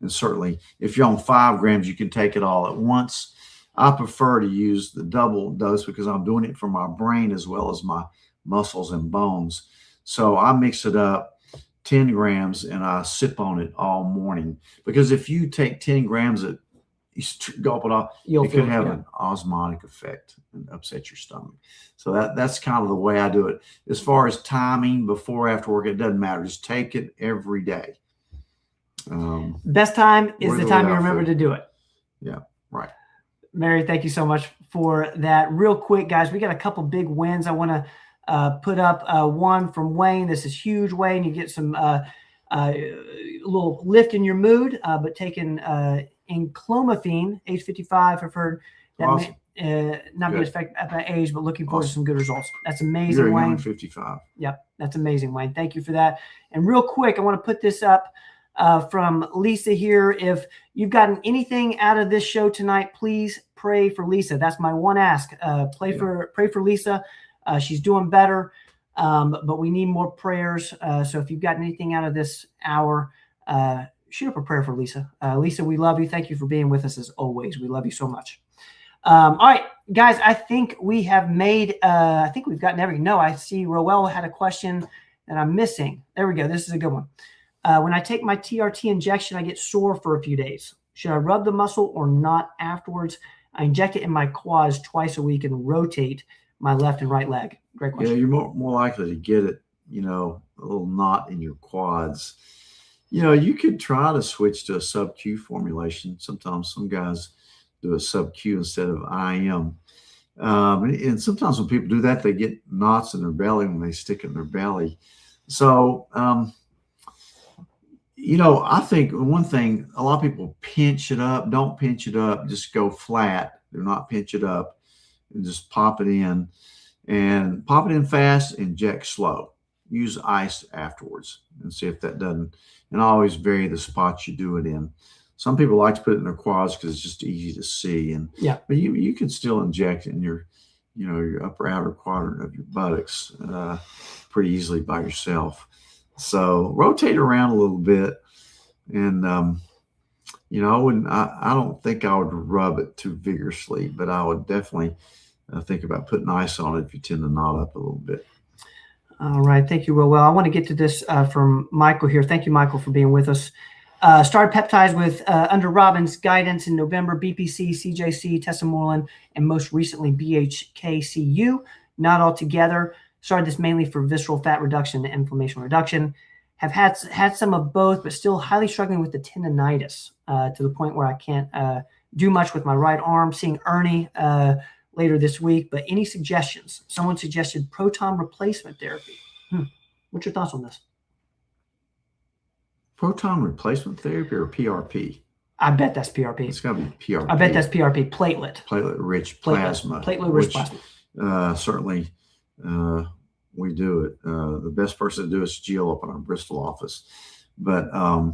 And certainly if you're on 5 grams, you can take it all at once. I prefer to use the double dose because I'm doing it for my brain as well as my muscles and bones. So I mix it up 10 grams and I sip on it all morning. Because if you take 10 grams, you gulp it off, it could have an osmotic effect and upset your stomach. So that's kind of the way I do it. As far as timing, before, after work, it doesn't matter. Just take it every day. Best time is the time you remember to do it. Yeah, right. Mary, thank you so much for that. Real quick, guys, we got a couple big wins. I want to put up one from Wayne. This is huge, Wayne. You get some little lift in your mood, but taking enclomiphene, age 55, I've heard that awesome. not be Good. affected by age, but looking forward to Awesome. some good results. That's amazing, You're a Wayne. young 55. Yep, that's amazing, Wayne. Thank you for that. And real quick, I want to put this up from Lisa here. If you've gotten anything out of this show tonight, please pray for Lisa. That's my one ask. Pray for Lisa. She's doing better, but we need more prayers. So if you've gotten anything out of this hour, shoot up a prayer for Lisa. Lisa, we love you. Thank you for being with us as always. We love you so much. All right, guys, I think we have made, I think we've gotten everything. No, I see Roel had a question that I'm missing. There we go. This is a good one. When I take my TRT injection, I get sore for a few days. Should I rub the muscle or not afterwards? I inject it in my quads twice a week and rotate my left and right leg. Great question. Yeah, you're more likely to get it, a little knot in your quads. You could try to switch to a sub-Q formulation. Sometimes some guys do a sub-Q instead of IM. And sometimes when people do that, they get knots in their belly when they stick it in their belly. So, I think one thing, a lot of people pinch it up. Don't pinch it up. Just go flat. Do not pinch it up. And just pop it in. And pop it in fast, inject slow. Use ice afterwards and see if that doesn't. And always vary the spots you do it in. Some people like to put it in their quads because it's just easy to see. And but you can still inject in your upper outer quadrant of your buttocks pretty easily by yourself. So rotate around a little bit, and I don't think I would rub it too vigorously, but I would definitely think about putting ice on it if you tend to knot up a little bit. All right, thank you, Roel. I want to get to this from Michael here. Thank you, Michael, for being with us. Started peptides with under Robin's guidance in November, BPC, CJC, Tesamorelin, and most recently BHKCU. Not all together. Started this mainly for visceral fat reduction and inflammation reduction. Have had some of both, but still highly struggling with the tendonitis to the point where I can't do much with my right arm. Seeing Ernie later this week, but any suggestions? Someone suggested proton replacement therapy. What's your thoughts on this? Proton replacement therapy or PRP? I bet that's PRP. It's got to be PRP. I bet that's PRP. Platelet-rich plasma. Platelet-rich plasma. Certainly, we do it. The best person to do it is Jill up in our Bristol office. But, I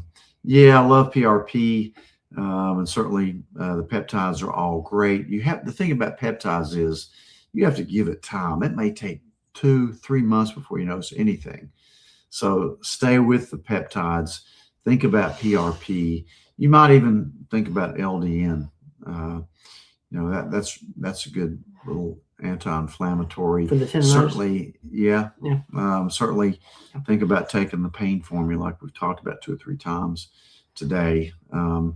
love PRP. And certainly the peptides are all great. The thing about peptides is you have to give it time. It may take 2-3 months before you notice anything. So stay with the peptides. Think about PRP. You might even think about LDN. That's a good little anti-inflammatory. For the tendonitis? Certainly, certainly think about taking the pain formula like we've talked about 2 or 3 times today. And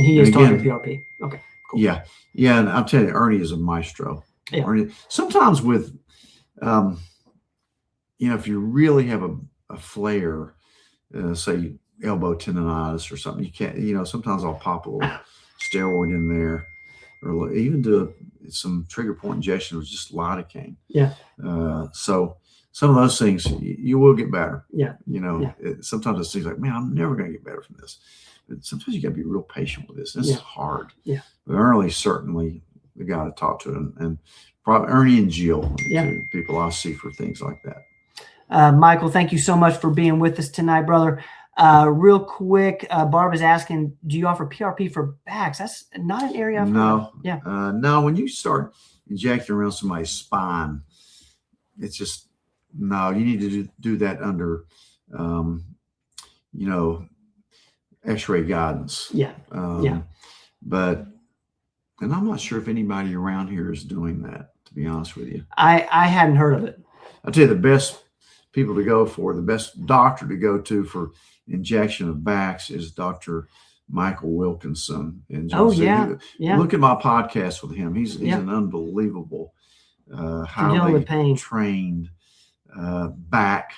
he is talking PRP. Okay, cool. Yeah, and I'll tell you, Ernie is a maestro. Yeah. Ernie, sometimes with, if you really have a flare, say elbow tendonitis or something, you can't, sometimes I'll pop a little steroid in there, or even do some trigger point injection with just lidocaine. Yeah. So some of those things you will get better. Yeah. Sometimes it seems like, man, I'm never going to get better from this. But sometimes you got to be real patient with this. This is hard. Yeah. But Ernie's certainly the guy to talk to, and probably Ernie and Jill, two people I see for things like that. Michael, thank you so much for being with us tonight, brother. Real quick, Barb is asking, do you offer PRP for backs? That's not an area I've heard of. Yeah. No, when you start injecting around somebody's spine, it's just, no, you need to do that under, x-ray guidance. Yeah. But, and I'm not sure if anybody around here is doing that, to be honest with you. I hadn't heard of it. I'll tell you the best people to go for, the best doctor to go to for injection of backs is Dr. Michael Wilkinson. And look at my podcast with him. He's an unbelievable, highly trained back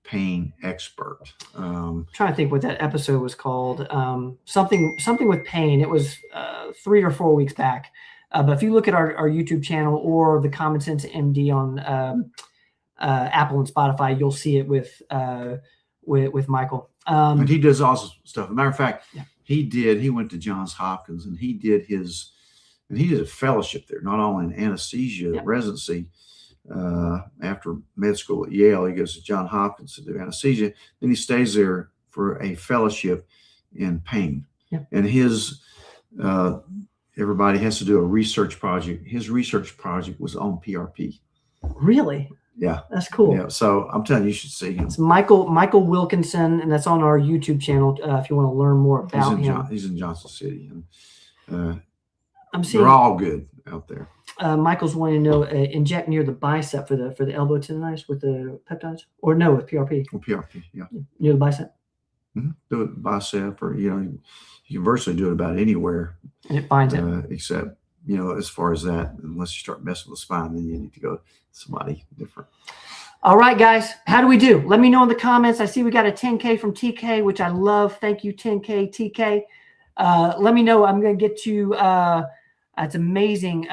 pain expert. I'm trying to think what that episode was called. Something with pain. It was 3 or 4 weeks back. But if you look at our YouTube channel or the Common Sense MD on Apple and Spotify, you'll see it with Michael. And he does awesome stuff. As a matter of fact, he went to Johns Hopkins and he did his and he did a fellowship there, not only in anesthesia residency. After med school at Yale, he goes to Johns Hopkins to do anesthesia. Then he stays there for a fellowship in pain. And his everybody has to do a research project. His research project was on PRP. Really? Yeah, that's cool. Yeah, so I'm telling you, you should see him. It's Michael Wilkinson, and that's on our YouTube channel if you want to learn more about him. He's in Johnson City, and I'm seeing they're all good out there. Michael's wanting to know inject near the bicep for the elbow tendonitis with the peptides, or no, with PRP. Well, PRP, yeah, near the bicep. Do it bicep, or you can virtually do it about anywhere, and it finds it. Except as far as that, unless you start messing with the spine, then you need to go to somebody different. All right, guys, how do we do? Let me know in the comments. I see we got a 10K from TK, which I love. Thank you, 10K TK. Let me know. I'm going to get you. It's amazing.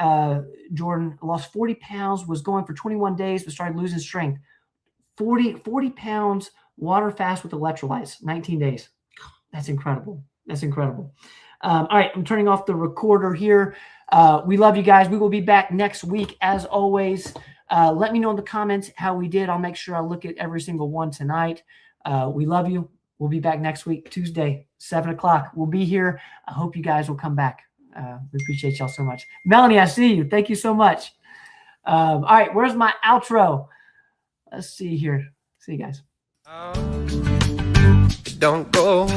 Jordan lost 40 pounds, was going for 21 days, but started losing strength. 40 pounds, water fast with electrolytes, 19 days. That's incredible. That's incredible. All right, I'm turning off the recorder here. We love you guys. We will be back next week, as always. Let me know in the comments how we did. I'll make sure I look at every single one tonight. We love you. We'll be back next week, Tuesday, 7 o'clock. We'll be here. I hope you guys will come back. We appreciate y'all so much. Melanie, I see you. Thank you so much. All right, where's my outro? Let's see here. See you guys. Don't go away.